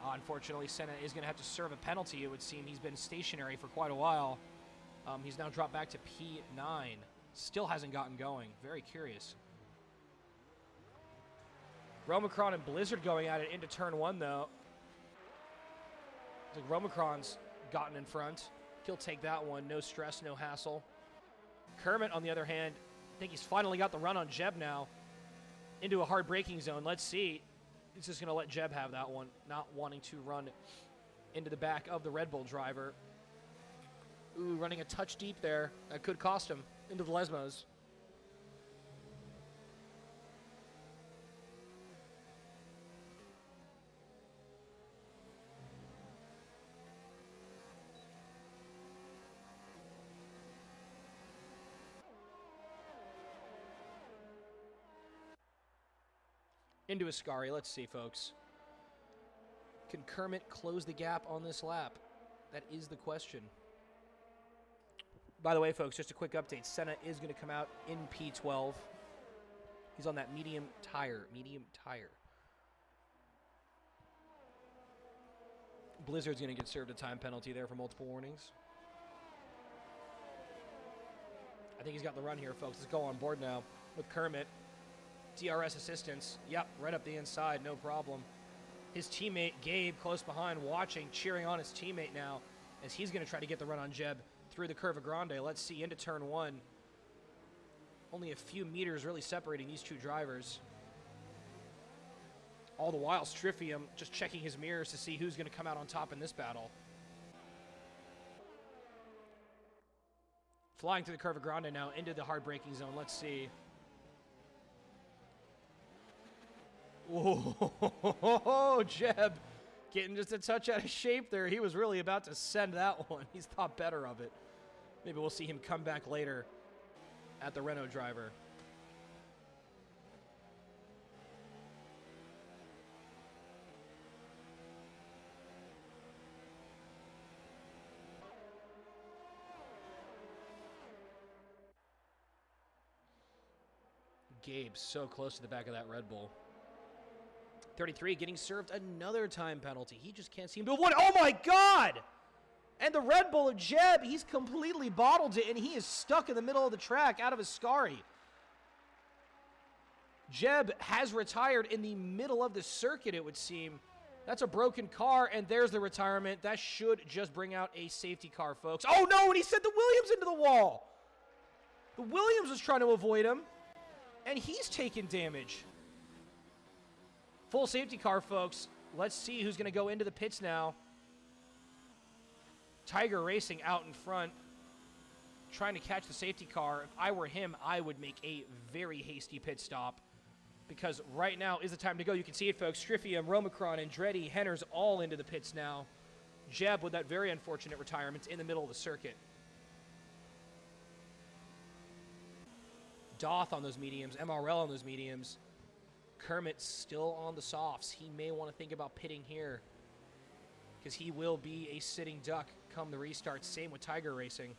Unfortunately, Senna is going to have to serve a penalty, it would seem. He's been stationary for quite a while. He's now dropped back to P9. Still hasn't gotten going. Very curious. Romacron and Blizzard going at it into turn 1, though. Looks like Romacron's gotten in front. He'll take that one. No stress, no hassle. Kermit, on the other hand, I think he's finally got the run on Jeb now. Into a hard braking zone. Let's see. He's just going to let Jeb have that one. Not wanting to run into the back of the Red Bull driver. Ooh, running a touch deep there. That could cost him. Into the Lesmos. Into Ascari. Let's see, folks. Can Kermit close the gap on this lap? That is the question. By the way, folks, just a quick update. Senna is going to come out in P12. He's on that medium tire. Blizzard's going to get served a time penalty there for multiple warnings. I think he's got the run here, folks. Let's go on board now with Kermit. DRS assistance. Yep, right up the inside, no problem. His teammate, Gabe, close behind, watching, cheering on his teammate now as he's going to try to get the run on Jeb through the Curva Grande. Let's see, into turn 1. Only a few meters really separating these two drivers. All the while, Stryfium just checking his mirrors to see who's going to come out on top in this battle. Flying through the Curva Grande now into the hard braking zone. Let's see. Whoa, Jeb getting just a touch out of shape there. He was really about to send that one. He's thought better of it. Maybe we'll see him come back later at the Renault driver. Gabe's so close to the back of that Red Bull. 33 getting served another time penalty. He just can't seem to avoid. Oh my God! And the Red Bull of Jeb, he's completely bottled it, and he is stuck in the middle of the track out of Ascari. Jeb has retired in the middle of the circuit, it would seem. That's a broken car, and there's the retirement. That should just bring out a safety car, folks. Oh no, and he sent the Williams into the wall. The Williams was trying to avoid him, and he's taking damage. Full safety car, folks. Let's see who's going to go into the pits now. Tiger Racing out in front, trying to catch the safety car. If I were him, I would make a very hasty pit stop, because right now is the time to go. You can see it, folks. Stryfium, Romacron, Andretti, Henner's all into the pits now. Jeb with that very unfortunate retirement in the middle of the circuit. Doth on those mediums, MRL on those mediums. Kermit still on the softs. He may want to think about pitting here, because he will be a sitting duck come the restart. Same with Tiger Racing.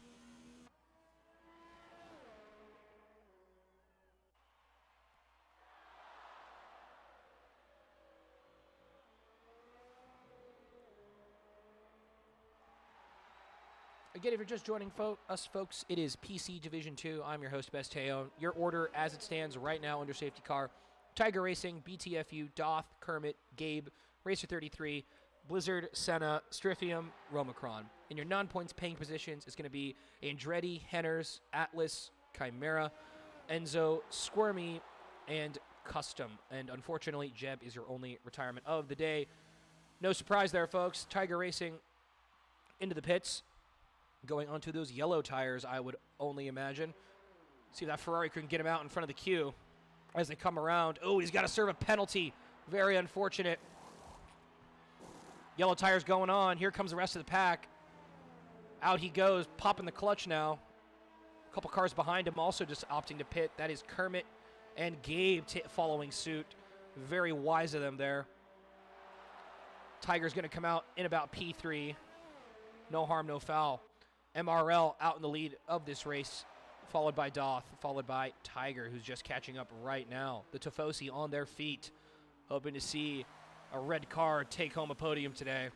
Again, if you're just joining us, folks, it is PC Division 2. I'm your host, Besteo. Your order as it stands right now under safety car: Tiger Racing, BTFU, Doth, Kermit, Gabe, Racer 33, Blizzard, Senna, Stryfium, Romacron. In your non-points paying positions, it's going to be Andretti, Henners, Atlas, Chimera, Enzo, Squirmy, and Custom. And unfortunately, Jeb is your only retirement of the day. No surprise there, folks. Tiger Racing into the pits, going onto those yellow tires, I would only imagine. See if that Ferrari can get him out in front of the queue as they come around. Oh, he's got to serve a penalty. Very unfortunate. Yellow tires going on. Here comes the rest of the pack. Out he goes, popping the clutch now. A couple cars behind him also just opting to pit. That is Kermit and Gabe following suit. Very wise of them there. Tiger's going to come out in about P3. No harm, no foul. MRL out in the lead of this race, followed by Doth, followed by Tiger, who's just catching up right now. The Tifosi on their feet, hoping to see a red car take home a podium today.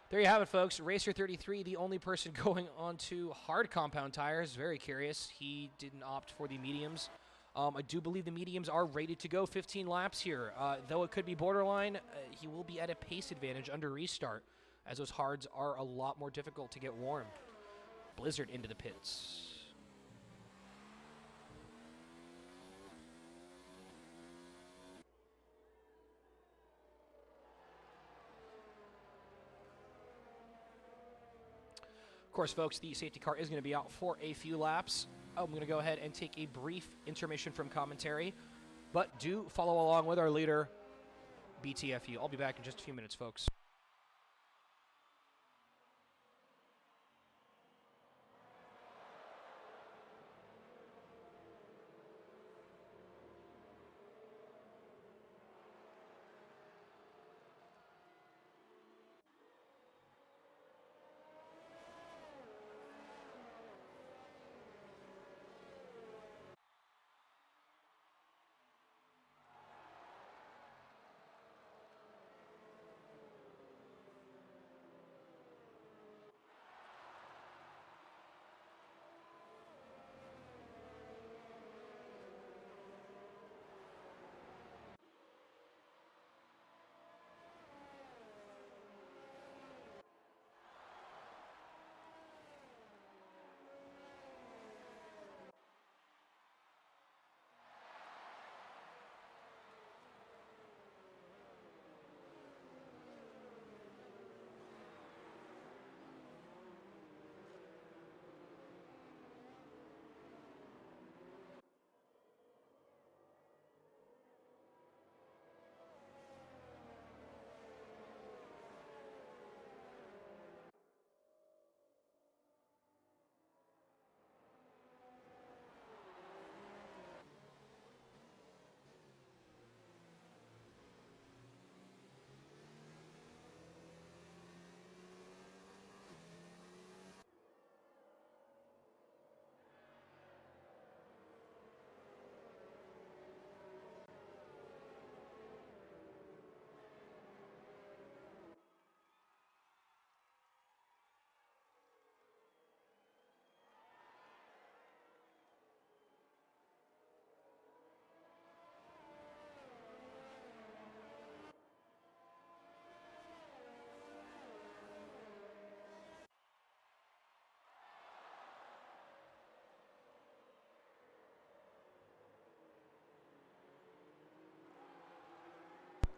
There you have it, folks. Racer 33, the only person going on to hard compound tires. Very curious. He didn't opt for the mediums. I do believe the mediums are rated to go 15 laps here. Though it could be borderline, he will be at a pace advantage under restart, as those hards are a lot more difficult to get warm. Blizzard into the pits. Of course, folks, the safety car is going to be out for a few laps. I'm going to go ahead and take a brief intermission from commentary, but do follow along with our leader, BTFU. I'll be back in just a few minutes, folks.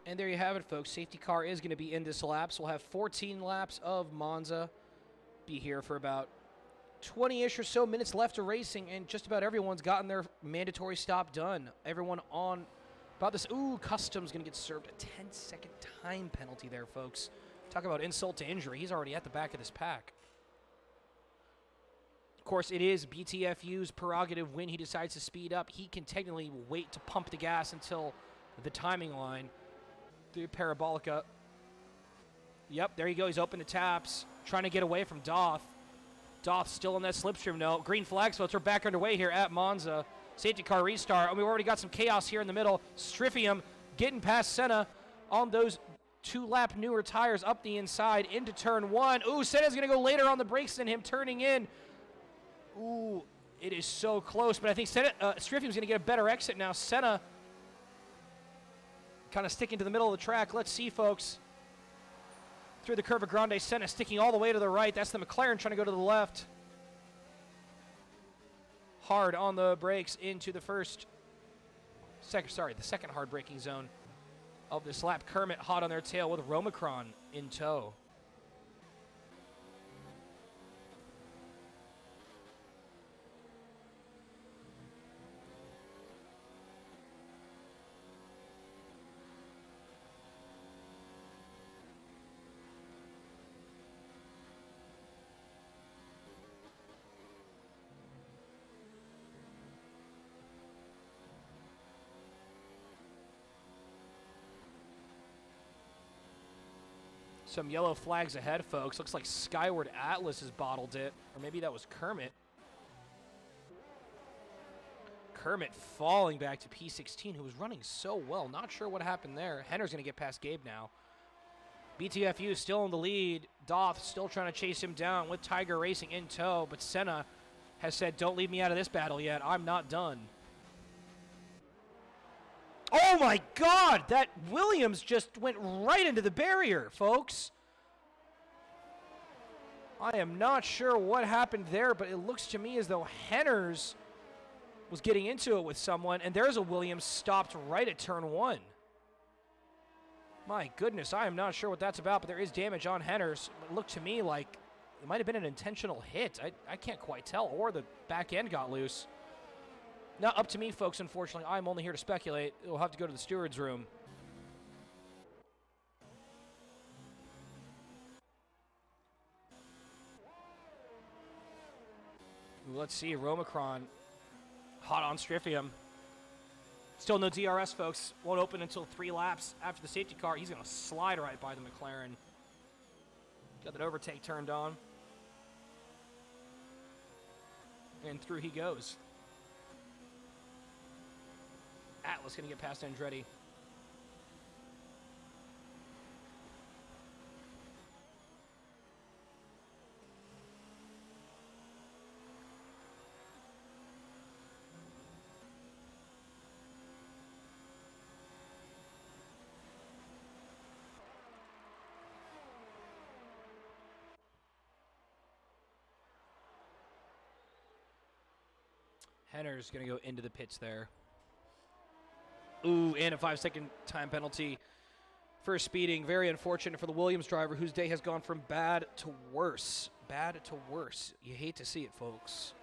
And there you have it, folks. Safety car is going to be in this lap. So we'll have 14 laps of Monza. Be here for about 20-ish or so minutes left of racing, and just about everyone's gotten their mandatory stop done. Everyone on about this. Ooh, Custom's going to get served a 10-second time penalty there, folks. Talk about insult to injury. He's already at the back of this pack. Of course, it is BTFU's prerogative when he decides to speed up. He can technically wait to pump the gas until the timing line. The Parabolica. Yep, there you go. He's open the taps, trying to get away from Doth. Doth still on that slipstream. No, green flag, so we're back underway here at Monza. Safety car restart. And we've already got some chaos here in the middle. Striffium getting past Senna on those 2-lap newer tires up the inside into turn 1. Ooh, Senna's going to go later on the brakes than him turning in. Ooh, it is so close, but I think Striffium's going to get a better exit now. Senna kind of sticking to the middle of the track. Let's see, folks. Through the Curva Grande, Senna sticking all the way to the right. That's the McLaren trying to go to the left. Hard on the brakes into the second hard braking zone of this lap. Kermit hot on their tail with Romacron in tow. Some yellow flags ahead, folks. Looks like Skyward Atlas has bottled it. Or maybe that was Kermit. Kermit falling back to P16, who was running so well. Not sure what happened there. Henner's going to get past Gabe now. BTFU still in the lead. Doth still trying to chase him down with Tiger Racing in tow. But Senna has said, don't leave me out of this battle yet. I'm not done. Oh, my God. That Williams just went right into the barrier, folks. I am not sure what happened there, but it looks to me as though Henner's was getting into it with someone, and there's a Williams stopped right at turn 1. My goodness, I am not sure what that's about, but there is damage on Henner's. It looked to me like it might have been an intentional hit. I can't quite tell, or the back end got loose. Not up to me, folks, unfortunately. I'm only here to speculate. We'll have to go to the steward's room. Ooh, let's see, Romacron. Hot on Stryfium. Still no DRS, folks. Won't open until 3 laps after the safety car. He's going to slide right by the McLaren. Got that overtake turned on. And through he goes. Atlas going to get past Andretti. Henner's going to go into the pits there. Ooh, and a 5-second time penalty for speeding. Very unfortunate for the Williams driver, whose day has gone from bad to worse. Bad to worse. You hate to see it, folks.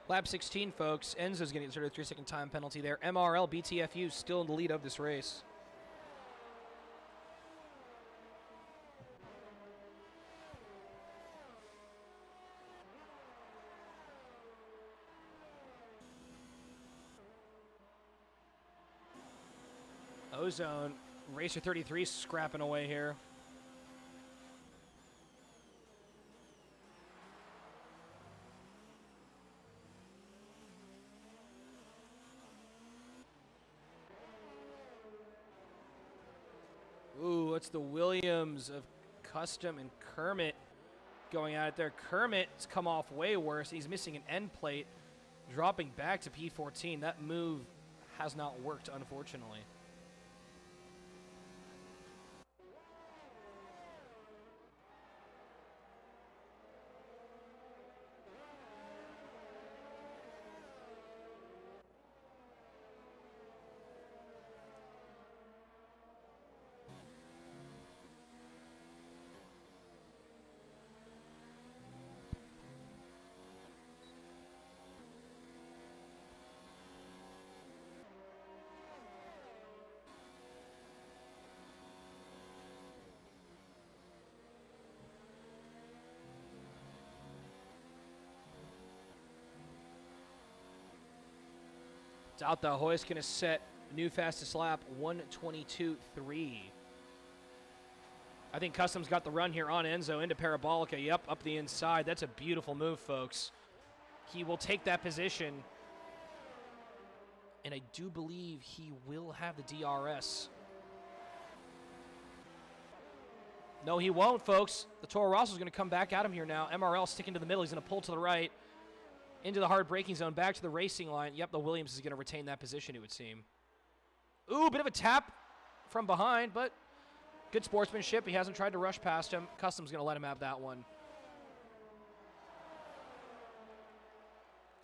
Lap 16, folks. Enzo's going to get a 3-second time penalty there. MRL BTFU still in the lead of this race. Ozone, Racer 33 scrapping away here. Ooh, it's the Williams of Custom and Kermit going at it there. Kermit's come off way worse. He's missing an end plate, dropping back to P14. That move has not worked, unfortunately. It's out the hoist, going to set new fastest lap, 1:22.3. I think Custom's got the run here on Enzo into Parabolica. Yep, up the inside. That's a beautiful move, folks. He will take that position. And I do believe he will have the DRS. No, he won't, folks. The Toro Rosso's going to come back at him here now. MRL sticking to the middle. He's going to pull to the right. Into the hard braking zone, back to the racing line. Yep, the Williams is going to retain that position, it would seem. Ooh, bit of a tap from behind, but Good sportsmanship. He hasn't tried to rush past him. Custom's going to let him have that one.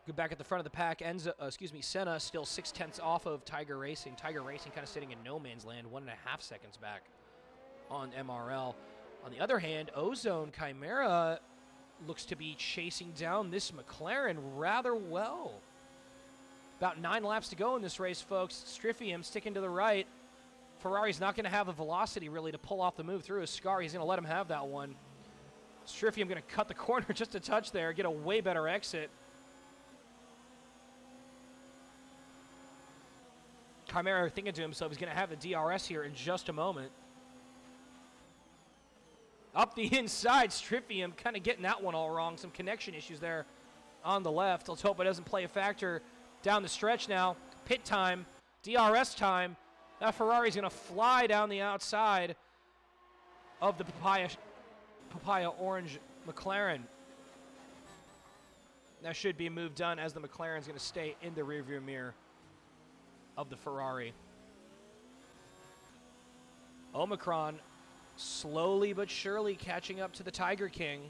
Good back at the front of the pack. Senna still 0.6 off of Tiger Racing. Tiger Racing kind of sitting in no man's land, 1.5 seconds back on MRL. On the other hand, Ozone Chimera looks to be chasing down this McLaren rather well. About 9 laps to go in this race, folks. Striffium sticking to the right. Ferrari's not going to have the velocity, really, to pull off the move through his Scar. He's going to let him have that one. Striffium going to cut the corner just a touch there, get a way better exit. Chimera thinking to himself he's going to have the DRS here in just a moment. Up the inside, Striffium kind of getting that one all wrong. Some connection issues there on the left. Let's hope it doesn't play a factor down the stretch now. Pit time, DRS time. That Ferrari's going to fly down the outside of the papaya orange McLaren. That should be a move done as the McLaren's going to stay in the rearview mirror of the Ferrari. Omicron slowly but surely catching up to the Tiger King.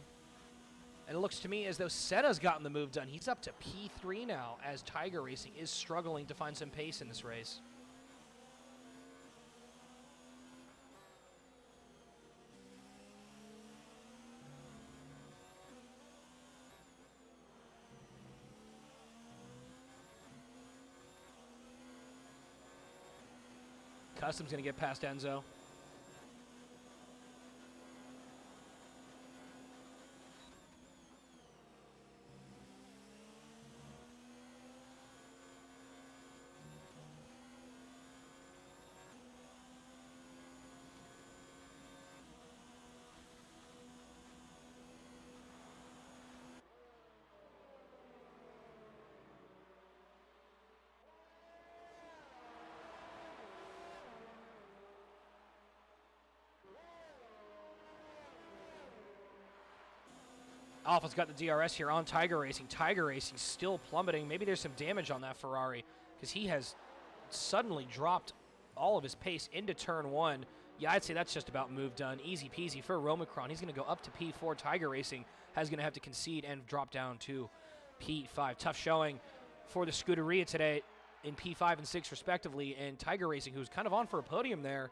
And it looks to me as though Senna's gotten the move done. He's up to P3 now as Tiger Racing is struggling to find some pace in this race. Custom's going to get past Enzo. Alpha's got the DRS here on Tiger Racing. Tiger Racing still plummeting. Maybe there's some damage on that Ferrari because he has suddenly dropped all of his pace into turn 1. Yeah, I'd say that's just about move done. Easy peasy for Romicron. He's going to go up to P4. Tiger Racing is going to have to concede and drop down to P5. Tough showing for the Scuderia today in P5 and 6 respectively. And Tiger Racing, who's kind of on for a podium there,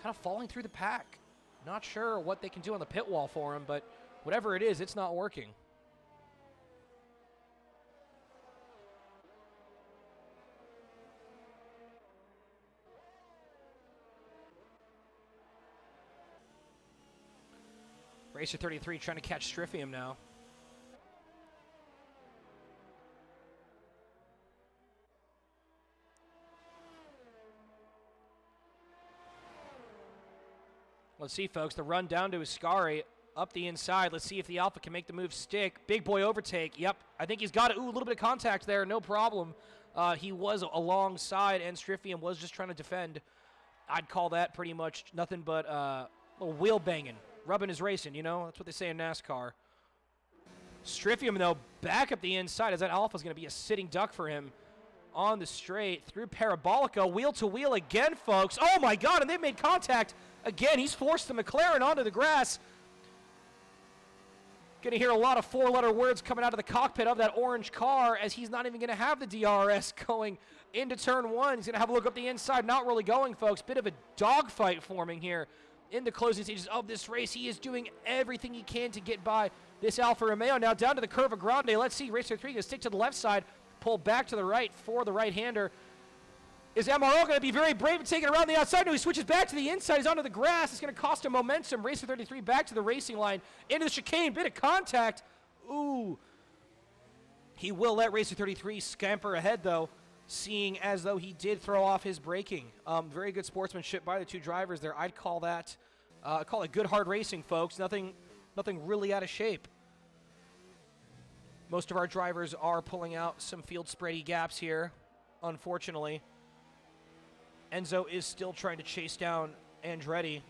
kind of falling through the pack. Not sure what they can do on the pit wall for him, but whatever it is, it's not working. Racer 33 trying to catch Striffium now. Let's see, folks. The run down to Ascari. Up the inside. Let's see if the Alpha can make the move stick. Big boy overtake. Yep. I think he's got it. Ooh, a little bit of contact there. No problem. He was alongside, and Striffium was just trying to defend. I'd call that pretty much nothing but a little wheel banging. Rubbing his racing, you know? That's what they say in NASCAR. Striffium, though, back up the inside as that Alpha's going to be a sitting duck for him on the straight through Parabolica. Wheel to wheel again, folks. Oh, my God, and they've made contact again. He's forced the McLaren onto the grass. Going to hear a lot of 4-letter words coming out of the cockpit of that orange car as he's not even going to have the DRS going into turn 1. He's going to have a look up the inside. Not really going, folks. Bit of a dogfight forming here in the closing stages of this race. He is doing everything he can to get by this Alfa Romeo. Now down to the Curva Grande. Let's see. Racer 3 going to stick to the left side, pull back to the right for the right-hander. Is MRO going to be very brave and take it around the outside? No, he switches back to the inside. He's onto the grass. It's going to cost him momentum. Racer 33 back to the racing line. Into the chicane. Bit of contact. Ooh. He will let Racer 33 scamper ahead, though, seeing as though he did throw off his braking. Very good sportsmanship by the two drivers there. I'd call that good hard racing, folks. Nothing really out of shape. Most of our drivers are pulling out some field spready gaps here, unfortunately. Enzo is still trying to chase down Andretti.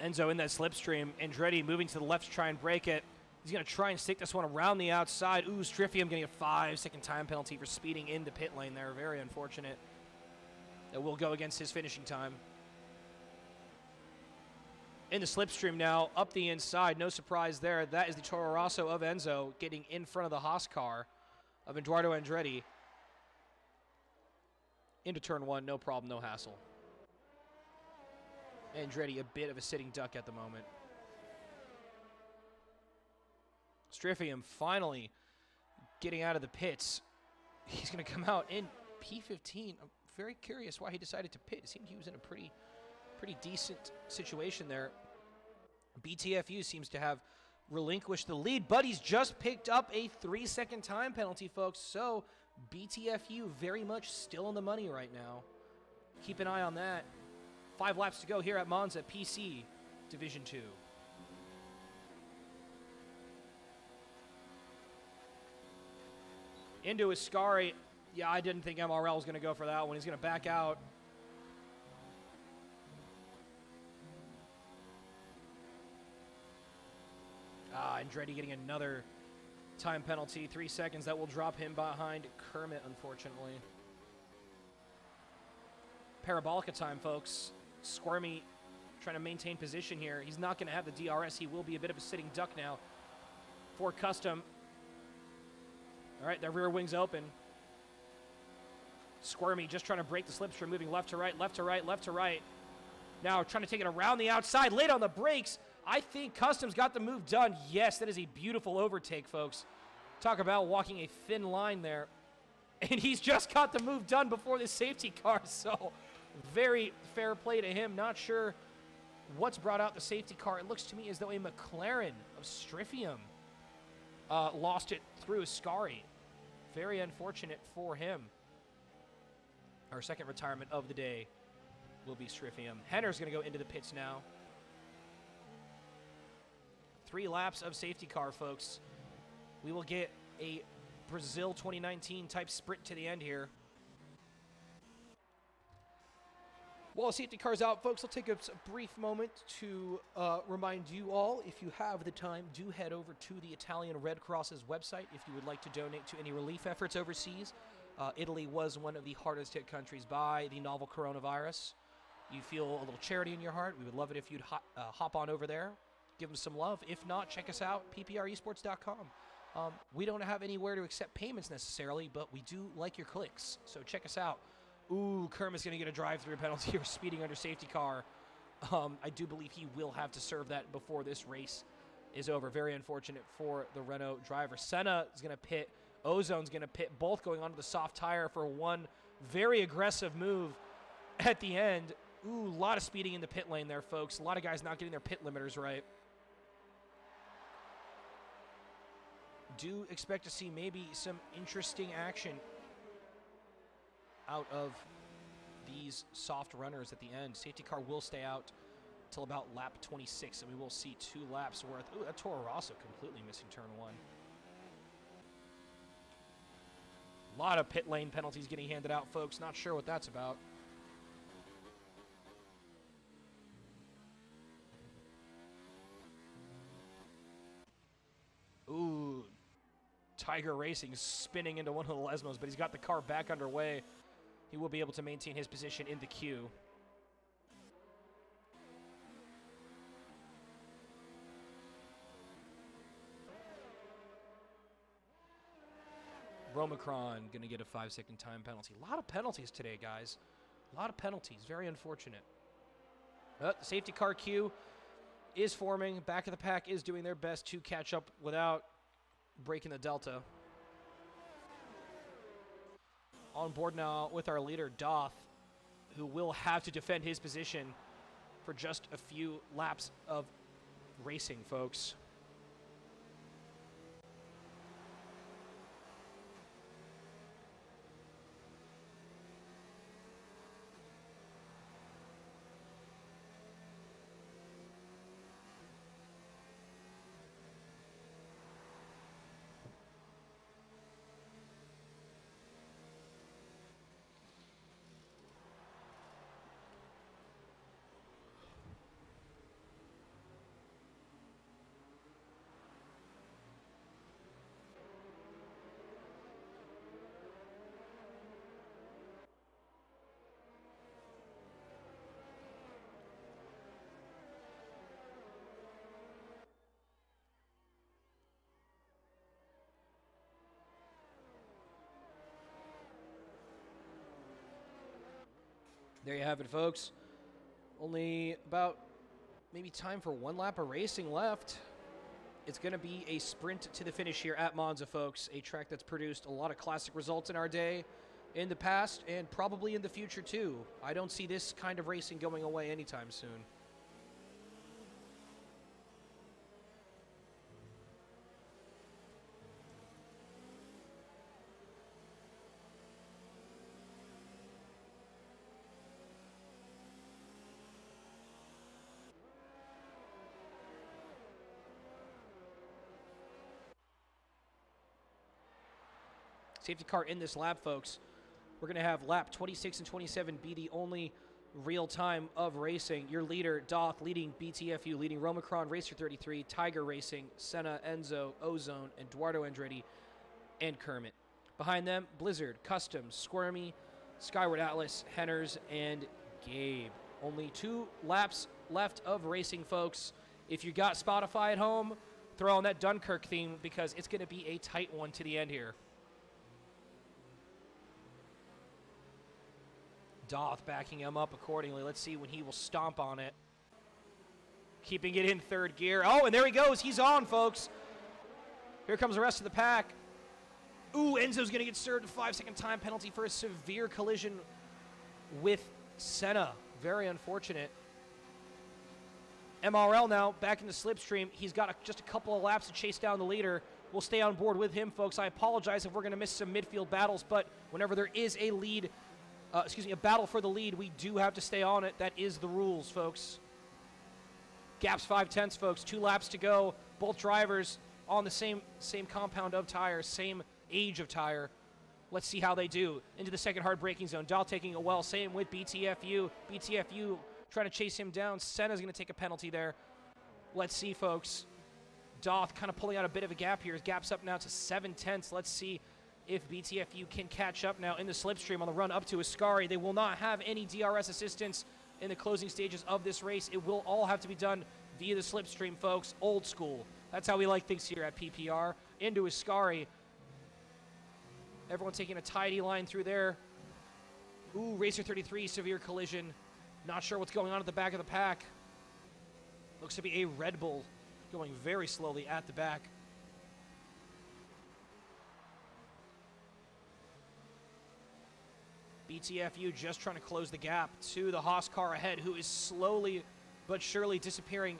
Enzo in that slipstream. Andretti moving to the left to try and break it. He's going to try and stick this one around the outside. Ooh, Striffium getting a 5-second time penalty for speeding into pit lane there. Very unfortunate. That will go against his finishing time. In the slipstream now, up the inside. No surprise there. That is the Toro Rosso of Enzo getting in front of the Haas car of Eduardo Andretti. Into turn one, no problem, no hassle. Andretti a bit of a sitting duck at the moment. Striffium finally getting out of the pits. He's going to come out in P15. I'm very curious why he decided to pit. It seemed he was in a pretty decent situation there. BTFU seems to have relinquished the lead, but he's just picked up a 3-second time penalty, folks. So BTFU very much still in the money right now. Keep an eye on that. 5 laps to go here at Monza, PC Division 2. Into Ascari. Yeah, I didn't think MRL was going to go for that one. He's going to back out. Andretti getting another time penalty. 3 seconds. That will drop him behind Kermit, unfortunately. Parabolica time, folks. Squirmy trying to maintain position here. He's not going to have the DRS. He will be a bit of a sitting duck now for Custom. All right, their rear wing's open. Squirmy just trying to break the slipstream, moving left to right, left to right, left to right. Now trying to take it around the outside, late on the brakes. I think Custom's got the move done. Yes, that is a beautiful overtake, folks. Talk about walking a thin line there. And he's just got the move done before the safety car, so very fair play to him. Not sure what's brought out the safety car. It looks to me as though a McLaren of Striffium lost it through Ascari. Very unfortunate for him. Our second retirement of the day will be Striffium. Henner's going to go into the pits now. 3 laps of safety car, folks. We will get a Brazil 2019 type sprint to the end here. While the safety car's out, folks, I'll take a brief moment to remind you all, if you have the time, do head over to the Italian Red Cross's website if you would like to donate to any relief efforts overseas. Italy was one of the hardest hit countries by the novel coronavirus. You feel a little charity in your heart, we would love it if you'd hop on over there, give them some love. If not, check us out, PPResports.com. We don't have anywhere to accept payments necessarily, but we do like your clicks, so check us out. Ooh, Kermit's going to get a drive-through penalty for speeding under safety car. I do believe he will have to serve that before this race is over. Very unfortunate for the Renault driver. Senna is going to pit. Ozone's going to pit, both going onto the soft tire for one very aggressive move at the end. Ooh, a lot of speeding in the pit lane there, folks. A lot of guys not getting their pit limiters right. Do expect to see maybe some interesting action out of these soft runners at the end. Safety car will stay out till about lap 26, and we will see 2 laps worth. Ooh, that Toro Rosso completely missing turn 1. A lot of pit lane penalties getting handed out, folks. Not sure what that's about. Ooh, Tiger Racing spinning into one of the Lesmos, but he's got the car back underway. He will be able to maintain his position in the queue. Romacron going to get a 5-second time penalty. A lot of penalties today, guys. A lot of penalties. Very unfortunate. The safety car queue is forming. Back of the pack is doing their best to catch up without breaking the delta. On board now with our leader, Doth, who will have to defend his position for just a few laps of racing, folks. There you have it, folks. Only about maybe time for one lap of racing left. It's going to be a sprint to the finish here at Monza, folks. A track that's produced a lot of classic results in our day, in the past, and probably in the future, too. I don't see this kind of racing going away anytime soon. Safety car in this lap, folks. We're going to have lap 26 and 27 be the only real time of racing. Your leader, Doth, leading BTFU, leading Romacron, Racer 33, Tiger Racing, Senna, Enzo, Ozone, Eduardo Andretti, and Kermit. Behind them, Blizzard, Customs, Squirmy, Skyward Atlas, Henners, and Gabe. Only 2 laps left of racing, folks. If you got Spotify at home, throw on that Dunkirk theme because it's going to be a tight one to the end here. Doth backing him up accordingly. Let's see when he will stomp on it. Keeping it in third gear. Oh, and there he goes. He's on, folks. Here comes the rest of the pack. Ooh, Enzo's going to get served a 5-second time penalty for a severe collision with Senna. Very unfortunate. MRL now back in the slipstream. He's got just a couple of laps to chase down the leader. We'll stay on board with him, folks. I apologize if we're going to miss some midfield battles, but whenever there is a lead, a battle for the lead, we do have to stay on it. That is the rules, folks. Gap's 5/10, folks. 2 laps to go. Both drivers on the same compound of tires, same age of tire. Let's see how they do. Into the second hard braking zone. Dahl taking it well. Same with BTFU. BTFU trying to chase him down. Senna's going to take a penalty there. Let's see, folks. Doth kind of pulling out a bit of a gap here. His gap's up now to 7/10. Let's see if BTFU can catch up now in the slipstream on the run up to Ascari. They will not have any DRS assistance in the closing stages of this race. It will all have to be done via the slipstream, folks. Old school. That's how we like things here at PPR. Into Ascari. Everyone taking a tidy line through there. Ooh, Racer 33, severe collision. Not sure what's going on at the back of the pack. Looks to be a Red Bull going very slowly at the back. BTFU just trying to close the gap to the Haas car ahead, who is slowly but surely disappearing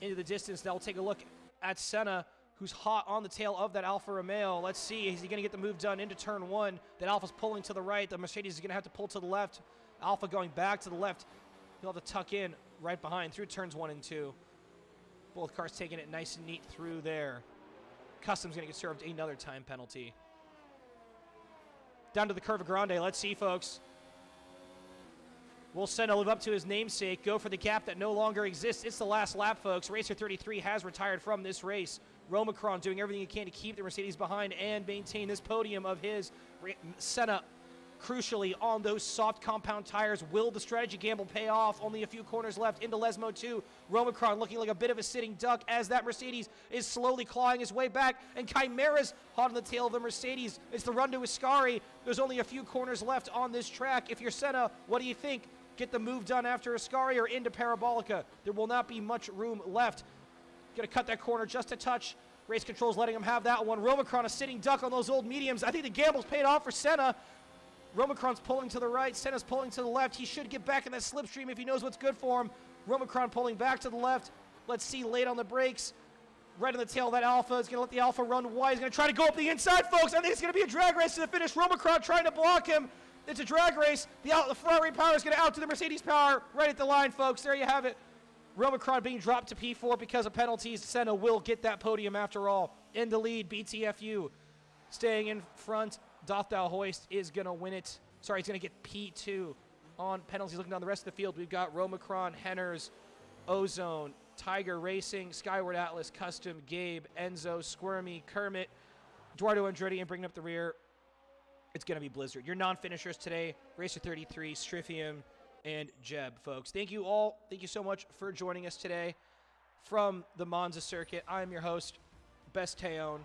into the distance. Now we'll take a look at Senna, who's hot on the tail of that Alfa Romeo. Let's see, is he going to get the move done into turn 1? That Alfa's pulling to the right. The Mercedes is going to have to pull to the left. Alfa going back to the left. He'll have to tuck in right behind through turns 1 and 2. Both cars taking it nice and neat through there. Custom's going to get served another time penalty. Down to the Curva Grande. Let's see, folks. Will Senna live up to his namesake, go for the gap that no longer exists? It's the last lap, folks. Racer 33 has retired from this race. Romacron doing everything he can to keep the Mercedes behind and maintain this podium of his. Senna, crucially, on those soft compound tires. Will the strategy gamble pay off? Only a few corners left into Lesmo 2. Romacron looking like a bit of a sitting duck as that Mercedes is slowly clawing his way back. And Chimera's hot on the tail of the Mercedes. It's the run to Ascari. There's only a few corners left on this track. If you're Senna, what do you think? Get the move done after Ascari or into Parabolica? There will not be much room left. Gonna cut that corner just a touch. Race control's letting him have that one. Romacron a sitting duck on those old mediums. I think the gamble's paid off for Senna. Romacron's pulling to the right. Senna's pulling to the left. He should get back in that slipstream if he knows what's good for him. Romacron pulling back to the left. Let's see, late on the brakes. Right on the tail of that Alfa. He's going to let the Alfa run wide. He's going to try to go up the inside, folks. I think it's going to be a drag race to the finish. Romacron trying to block him. It's a drag race. The Ferrari power is going to out to the Mercedes power right at the line, folks. There you have it. Romacron being dropped to P4 because of penalties. Senna will get that podium after all. In the lead, BTFU staying in front. Dothal Hoist is going to win it. Sorry, he's going to get P2 on penalties. Looking down the rest of the field, we've got Romacron, Henners, Ozone, Tiger Racing, Skyward Atlas, Custom, Gabe, Enzo, Squirmy, Kermit, Eduardo Andretti, and bringing up the rear, it's going to be Blizzard. Your non-finishers today, Racer 33, Stryfium, and Jeb, folks. Thank you all. Thank you so much for joining us today from the Monza circuit. I'm your host, Best Teon.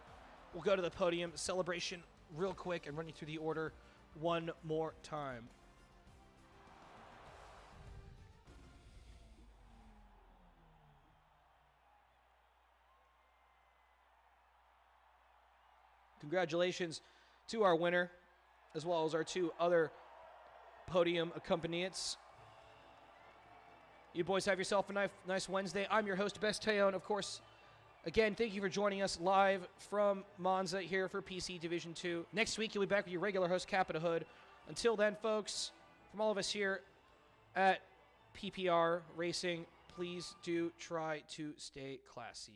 We'll go to the podium celebration real quick and run you through the order one more time. Congratulations to our winner, as well as our 2 other podium accompaniants. You boys have yourself a nice Wednesday. I'm your host, Best Teon. Of course, again, thank you for joining us live from Monza here for PC Division 2. Next week, you'll be back with your regular host, Capita Hood. Until then, folks, from all of us here at PPR Racing, please do try to stay classy.